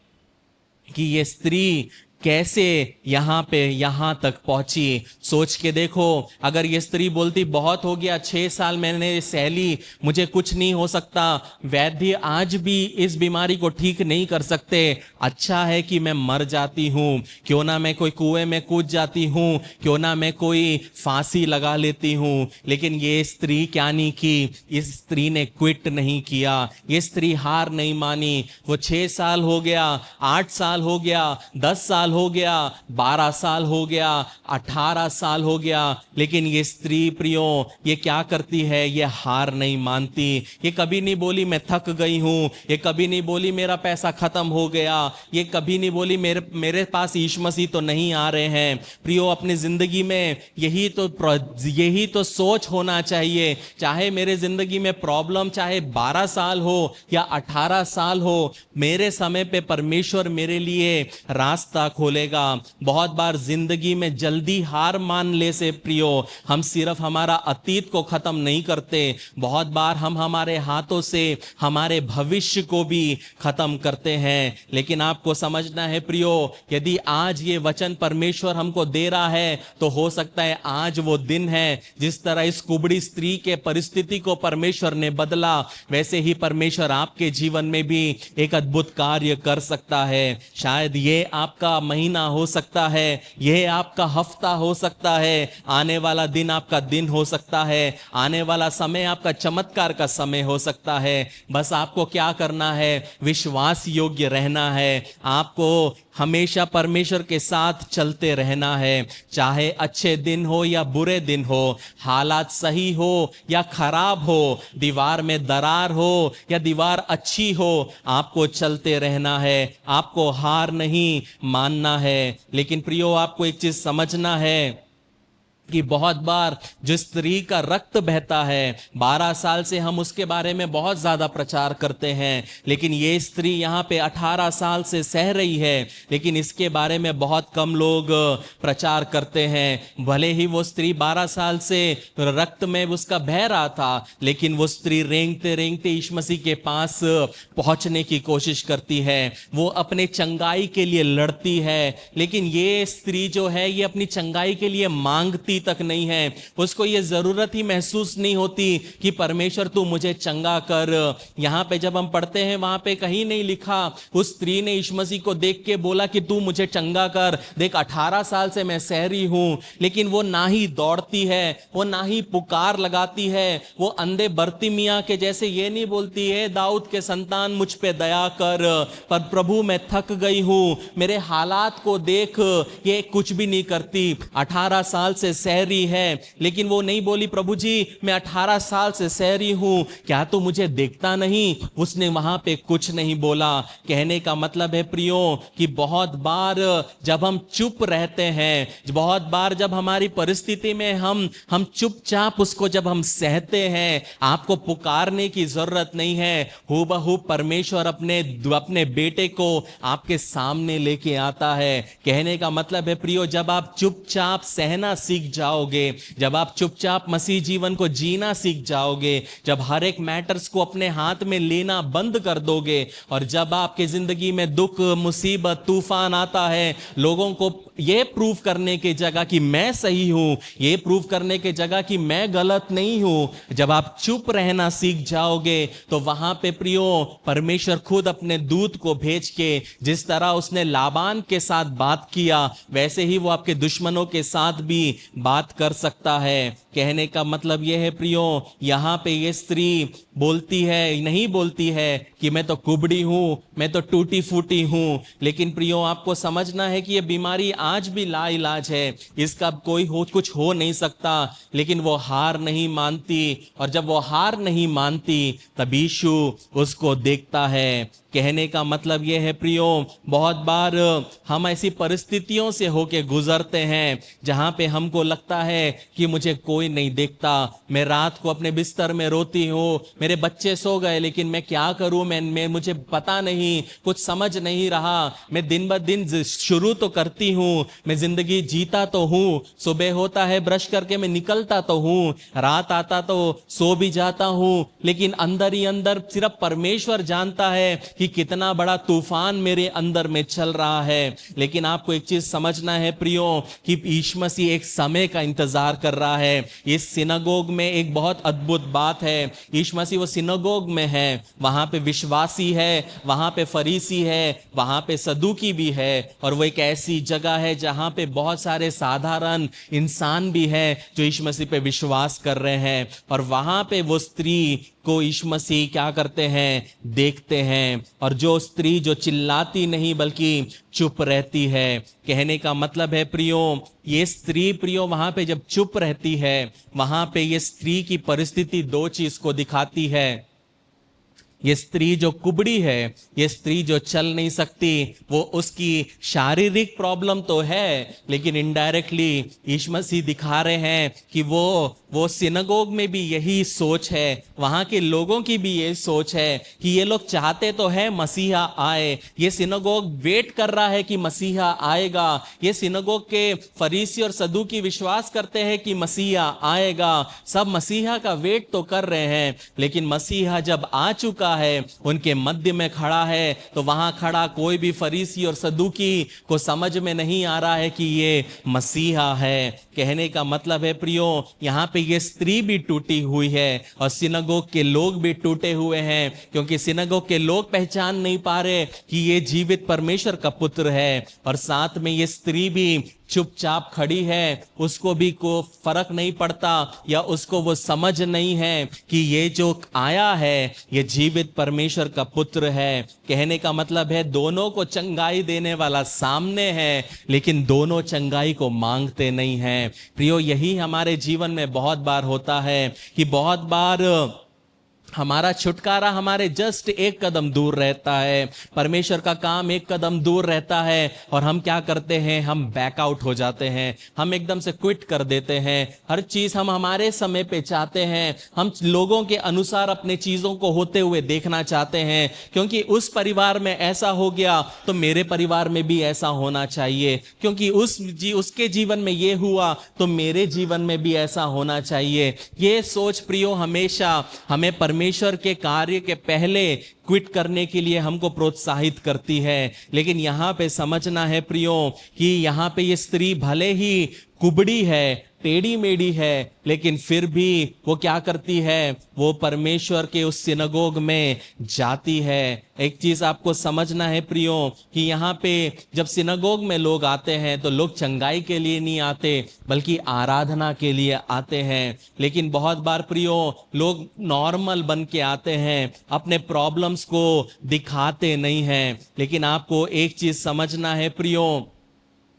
कि ये स्त्री कैसे यहां पे यहां तक पहुंची। सोच के देखो, अगर ये स्त्री बोलती बहुत हो गया, 6 साल मैंने सह ली, मुझे कुछ नहीं हो सकता, वैद्य आज भी इस बीमारी को ठीक नहीं कर सकते, अच्छा है कि मैं मर जाती हूं, क्यों ना मैं कोई कुएं में कूद जाती हूं, क्यों ना मैं कोई फांसी लगा लेती हूं। लेकिन ये स्त्री क्या नहीं की, इस स्त्री ने क्विट नहीं किया, ये स्त्री हार नहीं मानी। वो 6 साल हो गया, 8 साल हो गया, 10 साल हो गया, 12 साल हो गया, 18 साल हो गया, लेकिन ये स्त्री प्रियो ये क्या करती है? ये हार नहीं मानती। ये कभी नहीं बोली मैं थक गई हूं, ये कभी नहीं बोली मेरा पैसा खत्म हो गया, ये कभी नहीं बोली मेरे पास यीशु मसीह तो नहीं आ रहे हैं। प्रियो, अपनी जिंदगी में यही तो सोच होना चाहिए। चाहे मेरे जिंदगी में प्रॉब्लम चाहे 12 साल हो या 18 साल हो, मेरे समय पे परमेश्वर मेरे लिए रास्ता खोलेगा। बहुत बार जिंदगी में जल्दी हार मान ले से प्रियो, हम सिर्फ हमारा अतीत को खत्म नहीं करते, बहुत बार हम हमारे हाथों से हमारे भविष्य को भी खत्म करते हैं। लेकिन आपको समझना है प्रियो, यदि आज ये वचन परमेश्वर हमको दे रहा है, तो हो सकता है आज वो दिन है जिस तरह इस कुबड़ी स्त्री के परिस्थिति को परमेश्वर ने बदला, वैसे ही परमेश्वर आपके जीवन में भी एक अद्भुत कार्य कर सकता है। शायद ये आपका महीना हो सकता है, यह आपका हफ्ता हो सकता है, आने वाला दिन आपका दिन हो सकता है, आने वाला समय आपका चमत्कार का समय हो सकता है। बस आपको क्या करना है? विश्वास योग्य रहना है, आपको हमेशा परमेश्वर के साथ चलते रहना है। चाहे अच्छे दिन हो या बुरे दिन हो, हालात सही हो या खराब हो, दीवार में दरार हो या दीवार अच्छी हो, आपको चलते रहना है, आपको हार नहीं मानना है। लेकिन प्रियो, आपको एक चीज समझना है कि बहुत बार जो स्त्री का रक्त बहता है, 12 साल से हम उसके बारे में बहुत ज्यादा प्रचार करते हैं, लेकिन ये स्त्री यहाँ पे 18 साल से सह रही है, लेकिन इसके बारे में बहुत कम लोग प्रचार करते हैं। भले ही वो स्त्री 12 साल से रक्त में उसका बह रहा था, लेकिन वो स्त्री रेंगते रेंगते यीशु मसीह के पास पहुंचने की कोशिश करती है, वो अपने चंगाई के लिए लड़ती है। लेकिन ये स्त्री जो है, ये अपनी चंगाई के लिए मांगती तक नहीं है, उसको ये जरूरत ही महसूस नहीं होती कि परमेश्वर तू मुझे चंगा कर। यहां पे जब हम पढ़ते हैं, वहां पे कहीं नहीं लिखा उस स्त्री ने यीशु मसीह को देख के बोला कि तू मुझे चंगा कर, देख 18 साल से मैं सह रही हूं। लेकिन वो ना ही दौड़ती है, वो ना ही पुकार लगाती है, वो अंधे बर्तिमिया के जैसे ये नहीं बोलती है दाऊद के संतान मुझ पे दया कर, पर प्रभु मैं थक गई हूं, मेरे हालात को देख, ये कुछ भी नहीं करती। 18 साल से सहरी है, लेकिन वो नहीं बोली प्रभु जी मैं 18 साल से सहरी हूं, क्या तो मुझे देखता नहीं? उसने वहां पे कुछ नहीं बोला। कहने का मतलब है प्रियो कि बहुत बार जब हम चुप रहते हैं, बहुत बार जब हमारी परिस्थिति में हम चुपचाप उसको जब हम सहते हैं, आपको पुकारने की जरूरत नहीं है। हूबहू परमेश्वर अपने अपने बेटे को आपके सामने लेके आता है। कहने का मतलब है प्रियो, जब आप चुपचाप सहना सीख जाओगे, जब आप चुपचाप मसीह जीवन को जीना सीख जाओगे, जब हर एक मैटर्स को अपने हाथ में लेना बंद कर दोगे, और जब आपके जिंदगी में दुख मुसीबत तूफान आता है, लोगों को यह प्रूव करने की जगह कि मैं सही हूं, यह प्रूव करने की जगह कि मैं गलत नहीं हूं, जब आप चुप रहना सीख जाओगे, तो वहां पे प्रियो परमेश्वर खुद अपने दूत को भेज के, जिस तरह उसने लाबान के साथ बात किया, वैसे ही वो आपके दुश्मनों के साथ भी बात कर सकता है। कहने का मतलब यह है प्रियो, यहां पे ये स्त्री बोलती है, नहीं बोलती है कि मैं तो कुबड़ी हूं, मैं तो टूटी फूटी हूं, लेकिन प्रियो आपको समझना है कि यह बीमारी आज भी लाइलाज है, इसका कोई कुछ हो नहीं सकता, लेकिन वो हार नहीं मानती, और जब वो हार नहीं मानती तब यीशु उसको देखता है। कहने का मतलब यह है प्रियो, बहुत बार हम ऐसी परिस्थितियों से होके गुजरते हैं जहां पे हमको लगता है कि मुझे कोई नहीं देखता, मैं रात को अपने बिस्तर में रोती हूँ, मेरे बच्चे सो गए लेकिन मैं क्या करूं, मैं मुझे पता नहीं, कुछ समझ नहीं रहा, मैं दिन ब दिन शुरू तो करती हूँ, मैं जिंदगी जीता तो हूँ, सुबह होता है ब्रश करके मैं निकलता तो हूँ, रात आता तो सो भी जाता हूँ, लेकिन अंदर ही अंदर सिर्फ परमेश्वर जानता है कि कितना बड़ा तूफान मेरे अंदर में चल रहा है। लेकिन आपको एक चीज समझना है प्रियो कि यीशु मसीह एक समय का इंतजार कर रहा है। इस सिनागोग में एक बहुत अद्भुत बात है, यीशु मसीह वो सिनागोग में है, वहां पे विश्वासी है, वहां पे फरीसी है, वहां पे सदूकी भी है, और वो एक ऐसी जगह है जहां पे बहुत सारे साधारण इंसान भी है जो यीशु मसीह पे विश्वास कर रहे हैं। और वहां पे वो स्त्री को यीशु मसीह क्या करते हैं, देखते हैं, और जो स्त्री जो चिल्लाती नहीं बल्कि चुप रहती है। कहने का मतलब है प्रियो, ये स्त्री प्रियो वहां पे जब चुप रहती है, वहां पे ये स्त्री की परिस्थिति दो चीज को दिखाती है। ये स्त्री जो कुबड़ी है, ये स्त्री जो चल नहीं सकती, वो उसकी शारीरिक प्रॉब्लम तो है, लेकिन इनडायरेक्टली यीशु मसीह दिखा रहे हैं कि वो सिनागोग में भी यही सोच है, वहां के लोगों की भी यही सोच है कि ये लोग चाहते तो है मसीहा आए, ये सिनागोग वेट कर रहा है कि मसीहा आएगा, ये सिनागोग के फरीसी और सदूकी विश्वास करते हैं कि मसीहा आएगा, सब मसीहा का वेट तो कर रहे हैं, लेकिन मसीहा जब आ चुका है, उनके मध्य में खड़ा है, तो वहां खड़ा कोई भी फरीसी और सदूकी को समझ में नहीं आ रहा है कि ये मसीहा है। कहने का मतलब है प्रियो, यहां पे ये स्त्री भी टूटी हुई है और सिनागोग के लोग भी टूटे हुए हैं, क्योंकि सिनागोग के लोग पहचान नहीं पा रहे कि ये जीवित परमेश्वर का पुत्र है, और साथ में ये स्त्री भी चुपचाप खड़ी है, उसको भी को फर्क नहीं पड़ता, या उसको वो समझ नहीं है कि ये जो आया है ये जीवित परमेश्वर का पुत्र है। कहने का मतलब है दोनों को चंगाई देने वाला सामने है, लेकिन दोनों चंगाई को मांगते नहीं हैं। प्रियो, यही हमारे जीवन में बहुत बार होता है कि बहुत बार हमारा छुटकारा हमारे जस्ट एक कदम दूर रहता है, परमेश्वर का काम एक कदम दूर रहता है, और हम क्या करते हैं, हम बैकआउट हो जाते हैं, हम एकदम से क्विट कर देते हैं। हर चीज हम हमारे समय पे चाहते हैं, हम लोगों के अनुसार अपने चीजों को होते हुए देखना चाहते हैं, क्योंकि उस परिवार में ऐसा हो गया तो मेरे परिवार में भी ऐसा होना चाहिए, क्योंकि उसके जीवन में ये हुआ तो मेरे जीवन में भी ऐसा होना चाहिए। ये सोच प्रियो हमेशा हमें परमेश्वर के कार्य के पहले क्विट करने के लिए हमको प्रोत्साहित करती है। लेकिन यहां पे समझना है प्रियो कि यहां पे ये स्त्री भले ही कुबड़ी है, टेढ़ी मेढ़ी है, लेकिन फिर भी वो क्या करती है, वो परमेश्वर के उस सिनागोग में जाती है। एक चीज आपको समझना है प्रियो कि यहाँ पे जब सिनागोग में लोग आते हैं तो लोग चंगाई के लिए नहीं आते बल्कि आराधना के लिए आते हैं। लेकिन बहुत बार प्रियो लोग नॉर्मल बन के आते हैं, अपने प्रॉब्लम्स को दिखाते नहीं हैं। लेकिन आपको एक चीज समझना है प्रियो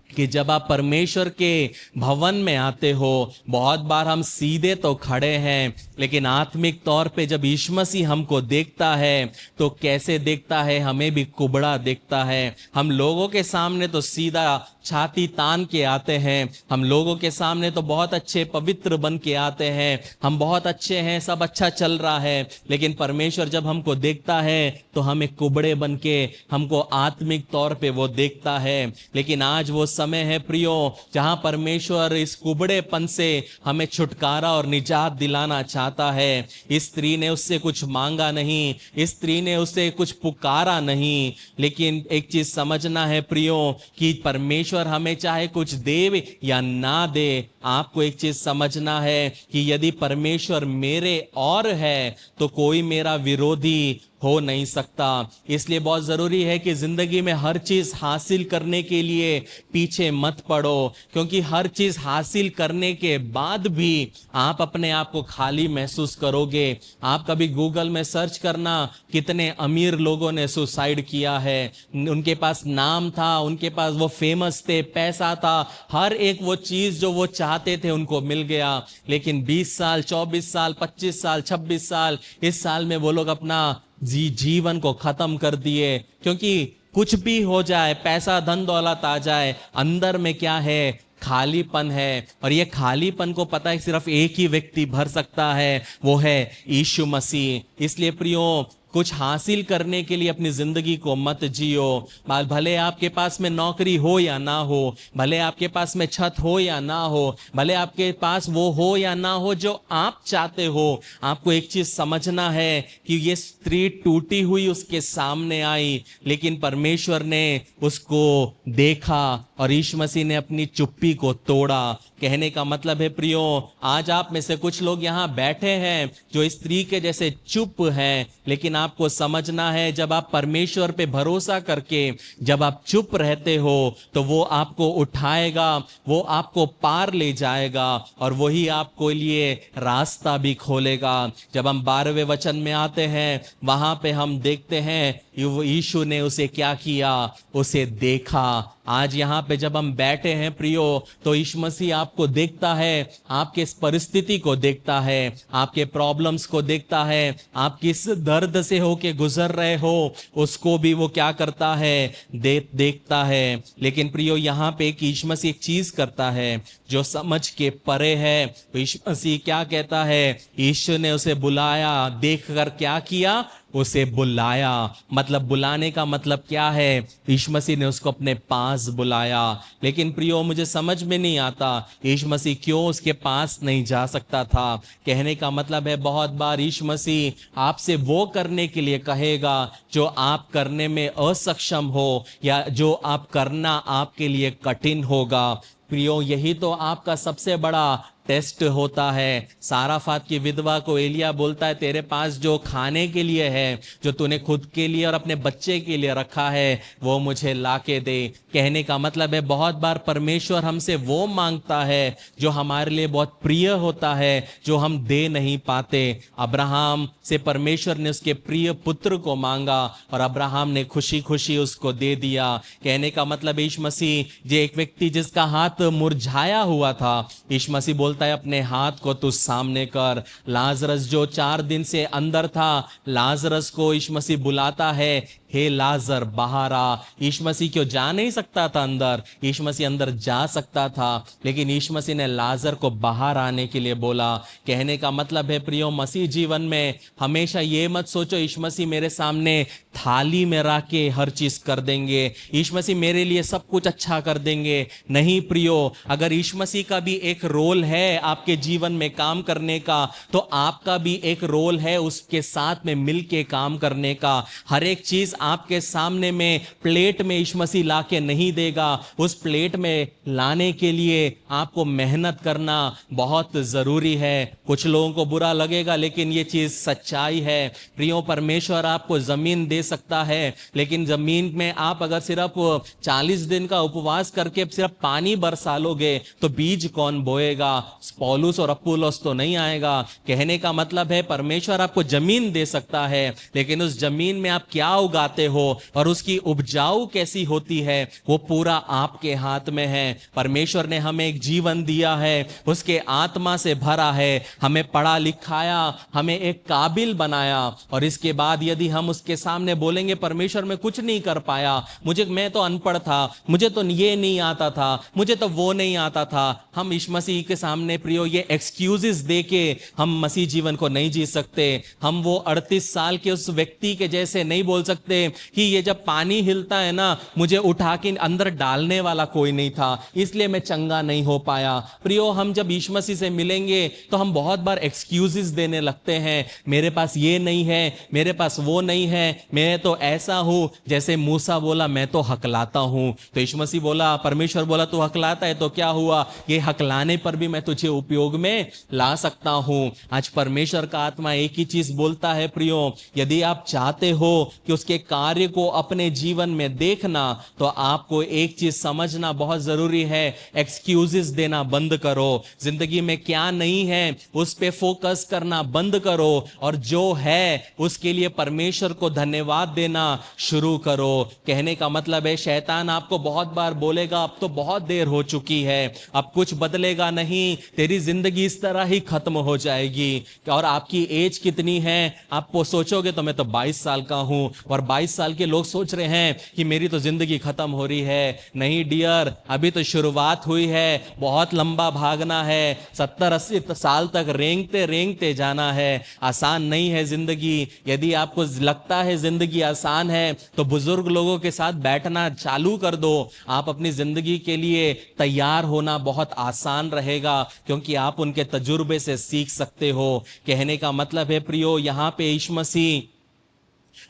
कि जब आप परमेश्वर के भवन में आते हो, बहुत बार हम सीधे तो खड़े हैं, लेकिन आत्मिक तौर पे जब यीशु मसीह हमको देखता है तो कैसे देखता है, हमें भी कुबड़ा देखता है। हम लोगों के सामने तो सीधा छाती तान के आते हैं, हम लोगों के सामने तो बहुत अच्छे पवित्र बन के आते हैं, हम बहुत अच्छे हैं, सब अच्छा चल रहा है, लेकिन परमेश्वर जब हमको देखता है तो हमें कुबड़े बन के हमको आत्मिक तौर पे वो देखता है। लेकिन आज वो समय है प्रियो जहां परमेश्वर इस कुबड़ेपन से हमें छुटकारा और निजात दिलाना चाहता है। इस स्त्री ने उससे कुछ मांगा नहीं, इस स्त्री ने उससे कुछ पुकारा नहीं, लेकिन एक चीज समझना है प्रियो कि परमेश्वर हमें चाहे कुछ दे या ना दे, आपको एक चीज समझना है कि यदि परमेश्वर मेरे और है तो कोई मेरा विरोधी हो नहीं सकता। इसलिए बहुत जरूरी है कि जिंदगी में हर चीज हासिल करने के लिए पीछे मत पड़ो, क्योंकि हर चीज हासिल करने के बाद भी आप अपने आप को खाली महसूस करोगे। आप कभी गूगल में सर्च करना, कितने अमीर लोगों ने सुसाइड किया है। उनके पास नाम था, उनके पास वो फेमस थे, पैसा था, हर एक वो चीज जो वो चाहते थे उनको मिल गया, लेकिन 20 साल 24 साल 25 साल 26 साल इस साल में वो लोग अपना जीवन को खत्म कर दिए। क्योंकि कुछ भी हो जाए, पैसा धन दौलत आ जाए, अंदर में क्या है, खालीपन है। और ये खालीपन को पता है सिर्फ एक ही व्यक्ति भर सकता है, वो है यीशु मसीह। इसलिए प्रियो, कुछ हासिल करने के लिए अपनी जिंदगी को मत जियो। भले आपके पास में नौकरी हो या ना हो, भले आपके पास में छत हो या ना हो, भले आपके पास वो हो या ना हो जो आप चाहते हो, आपको एक चीज समझना है कि ये स्त्री टूटी हुई उसके सामने आई, लेकिन परमेश्वर ने उसको देखा और यीशु मसीह ने अपनी चुप्पी को तोड़ा। कहने का मतलब है प्रियो, आज आप में से कुछ लोग यहाँ बैठे हैं जो इस स्त्री के जैसे चुप हैं, लेकिन आपको समझना है जब आप परमेश्वर पे भरोसा करके जब आप चुप रहते हो तो वो आपको उठाएगा, वो आपको पार ले जाएगा और वही आपको लिए रास्ता भी खोलेगा। जब हम 12वें वचन में आते हैं, वहां पे हम देखते हैं यीशु ने उसे क्या किया, उसे देखा। आज यहाँ पे जब हम बैठे हैं प्रियो, तो यीशु मसीह आपको देखता है, आपके इस परिस्थिति को देखता है, आपके प्रॉब्लम्स को देखता है, आप किस दर्द से होके गुजर रहे हो उसको भी वो क्या करता है, देखता है। लेकिन प्रियो, यहाँ पे यीशु मसीह एक चीज करता है जो समझ के परे है। यीशु मसीह क्या कहता है, यीशु ने उसे बुलाया, देख कर क्या किया, उसे बुलाया। मतलब बुलाने का मतलब क्या है, यीशु मसीह ने उसको अपने पास बुलाया। लेकिन प्रियो, मुझे समझ में नहीं आता यीशु मसीह क्यों उसके पास नहीं जा सकता था। कहने का मतलब है बहुत बार यीशु मसीह आपसे वो करने के लिए कहेगा जो आप करने में असक्षम हो या जो आप करना आपके लिए कठिन होगा। प्रियो, यही तो आपका सबसे बड़ा टेस्ट होता है। साराफात की विधवा को एलिया बोलता है, तेरे पास जो खाने के लिए है, जो तूने खुद के लिए और अपने बच्चे के लिए रखा है, वो मुझे लाके दे। कहने का मतलब है बहुत बार परमेश्वर हमसे वो मांगता है जो हमारे लिए बहुत प्रिय होता है, जो हम दे नहीं पाते। अब्राहम से परमेश्वर ने उसके प्रिय पुत्र को मांगा और अब्राहम ने खुशी खुशी उसको दे दिया। कहने का मतलब यीशु मसीह, जो एक व्यक्ति जिसका हाथ मुरझाया हुआ था, यीशु मसीह बोलता है अपने हाथ को तू सामने कर। लाजरस जो 4 दिन से अंदर था, लाजरस को यीशु मसीह बुलाता है, हे लाजर बाहर आ। यीशु मसीह क्यों जा नहीं सकता था अंदर, यीशु मसीह अंदर जा सकता था, लेकिन यीशु मसीह ने लाजर को बाहर आने के लिए बोला। कहने का मतलब है प्रियो, मसीह जीवन में हमेशा ये मत सोचो यीशु मसीह मेरे सामने थाली में रख के हर चीज कर देंगे, यीशु मसीह मेरे लिए सब कुछ अच्छा कर देंगे। नहीं प्रियो, अगर यीशु मसीह का भी एक रोल है आपके जीवन में काम करने का, तो आपका भी एक रोल है उसके साथ में मिलके काम करने का। हर एक चीज आपके सामने में प्लेट में यीशु मसीह लाके नहीं देगा, उस प्लेट में लाने के लिए आपको मेहनत करना बहुत जरूरी है। कुछ लोगों को बुरा लगेगा, लेकिन ये चीज सच्चाई है। प्रियो, परमेश्वर आपको जमीन दे सकता है, लेकिन जमीन में आप अगर सिर्फ 40 दिन का उपवास करके सिर्फ पानी बरसा लोगे तो बीज कौन बोएगा? पौलुस और अपुल्लोस तो नहीं आएगा। कहने का मतलब है परमेश्वर आपको जमीन दे सकता है, लेकिन उस जमीन में आप क्या उगाते पाते हो और उसकी उपजाऊ कैसी होती है वो पूरा आपके हाथ में है। परमेश्वर ने हमें एक जीवन दिया है, उसके आत्मा से भरा है, हमें पढ़ा लिखाया, हमें एक काबिल बनाया, और इसके बाद यदि हम उसके सामने बोलेंगे परमेश्वर मैं कुछ नहीं कर पाया, मैं तो अनपढ़ था, मुझे तो ये नहीं आता था, मुझे तो वो नहीं आता था, हम यीशु मसीह के सामने प्रियो ये एक्सक्यूजेस दे के हम मसीह जीवन को नहीं जी सकते। हम वो 38 साल के उस व्यक्ति के जैसे नहीं बोल सकते कि ये जब पानी हिलता है ना, मुझे उठा के अंदर डालने वाला कोई नहीं था, इसलिए मैं चंगा नहीं हो पाया। प्रियो, हम जब यीशु मसीह से मिलेंगे तो हम बहुत बार एक्सक्यूजेस देने लगते हैं, मेरे पास ये नहीं है, मेरे पास वो नहीं है, मैं तो ऐसा हूं। जैसे मूसा बोला मैं तो हकलाता हूं, तो यीशु मसीह बोला, परमेश्वर बोला तू हकलाता है तो क्या हुआ, ये हकलाने पर भी मैं तुझे उपयोग में ला सकता हूं। आज परमेश्वर का आत्मा एक ही चीज बोलता है प्रियो, यदि आप चाहते हो कि उसके कार्य को अपने जीवन में देखना तो आपको एक चीज समझना बहुत जरूरी है, एक्सक्यूजेस देना बंद करो। जिंदगी में क्या नहीं है उस पे फोकस करना बंद करो, और जो है उसके लिए परमेश्वर को धन्यवाद देना शुरू करो। कहने का मतलब है शैतान आपको बहुत बार बोलेगा अब तो बहुत देर हो चुकी है, अब कुछ बदलेगा नहीं, तेरी जिंदगी इस तरह ही खत्म हो जाएगी। और आपकी एज कितनी है, आप सोचोगे तो मैं तो 22 साल का हूं, और 22 साल के लोग सोच रहे हैं कि मेरी तो जिंदगी खत्म हो रही है। नहीं डियर, अभी तो शुरुआत हुई है, बहुत लंबा भागना है, 70-80 साल तक रेंगते रेंगते जाना है। आसान नहीं है जिंदगी। यदि आपको लगता है जिंदगी आसान है तो बुजुर्ग लोगों के साथ बैठना चालू कर दो, आप अपनी जिंदगी के लिए तैयार होना बहुत आसान रहेगा, क्योंकि आप उनके तजुर्बे से सीख सकते हो। कहने का मतलब है प्रियो, यहां पे यीशु मसीह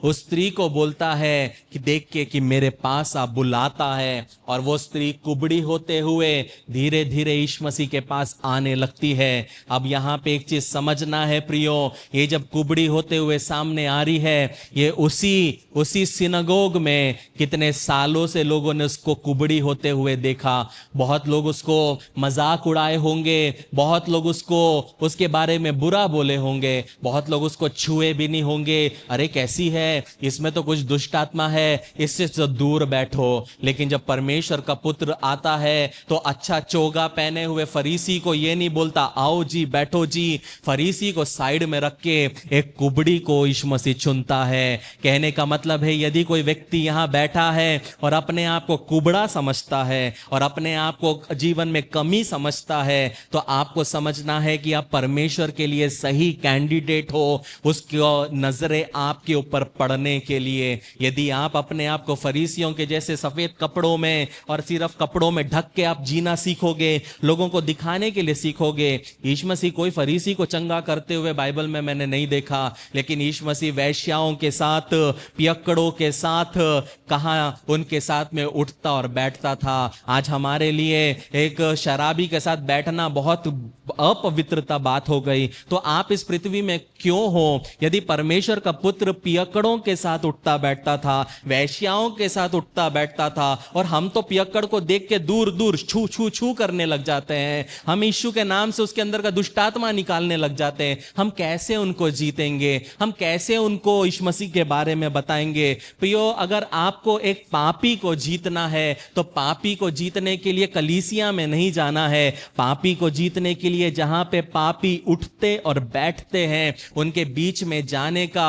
उस स्त्री को बोलता है कि देख के कि मेरे पास आप, बुलाता है, और वो स्त्री कुबड़ी होते हुए धीरे धीरे यीशु मसीह के पास आने लगती है। अब यहाँ पे एक चीज समझना है प्रियो, ये जब कुबड़ी होते हुए सामने आ रही है, ये उसी सिनगोग में कितने सालों से लोगों ने उसको कुबड़ी होते हुए देखा। बहुत लोग उसको मजाक उड़ाए होंगे, बहुत लोग उसके बारे में बुरा बोले होंगे, बहुत लोग उसको छुए भी नहीं होंगे, अरे कैसी है, इसमें तो कुछ दुष्ट आत्मा है, इससे तो दूर बैठो। लेकिन जब परमेश्वर का पुत्र आता है तो अच्छा चोगा पहने हुए फरीसी को ये नहीं बोलता आओ जी बैठो जी, फरीसी को साइड में रख के एक कुबड़ी को यीशु मसीह चुनता है। कहने का मतलब है यदि कोई व्यक्ति यहां बैठा है और अपने आप को कुबड़ा समझता है और अपने आप को जीवन में कमी समझता है, तो आपको समझना है कि आप परमेश्वर के लिए सही कैंडिडेट हो, उसकी नजरें आपके ऊपर पढ़ने के लिए। यदि आप अपने आप को फरीसियों के जैसे सफेद कपड़ों में और सिर्फ कपड़ों में ढक के आप जीना सीखोगे, लोगों को दिखाने के लिए सीखोगे। यीशु मसीह कोई फरीसी को चंगा करते हुए बाइबल में मैंने नहीं देखा, लेकिन यीशु मसीह वैश्याओं के साथ, पियक्कड़ों के साथ कहां उनके साथ में उठता और बैठता था। आज हमारे लिए एक शराबी के साथ बैठना बहुत अपवित्रता बात हो गई। तो आप इस पृथ्वी में क्यों हो? यदि परमेश्वर का पुत्र पियक्कड़ों के साथ उठता बैठता था, वैश्याओं के साथ उठता बैठता था, और हम तो पियक्कड़ को देख के दूर दूर छू छू छू करने लग जाते हैं, हम यीशु के नाम से उसके अंदर का दुष्टात्मा निकालने लग जाते हैं, हम कैसे उनको जीतेंगे? हम कैसे उनको यीशु मसीह के बारे में बताएंगे? प्रियो, अगर आपको एक पापी को जीतना है तो पापी को जीतने के लिए कलीसिया में नहीं जाना है। पापी को जीतने के लिए जहां पे पापी उठते और बैठते हैं उनके बीच में जाने का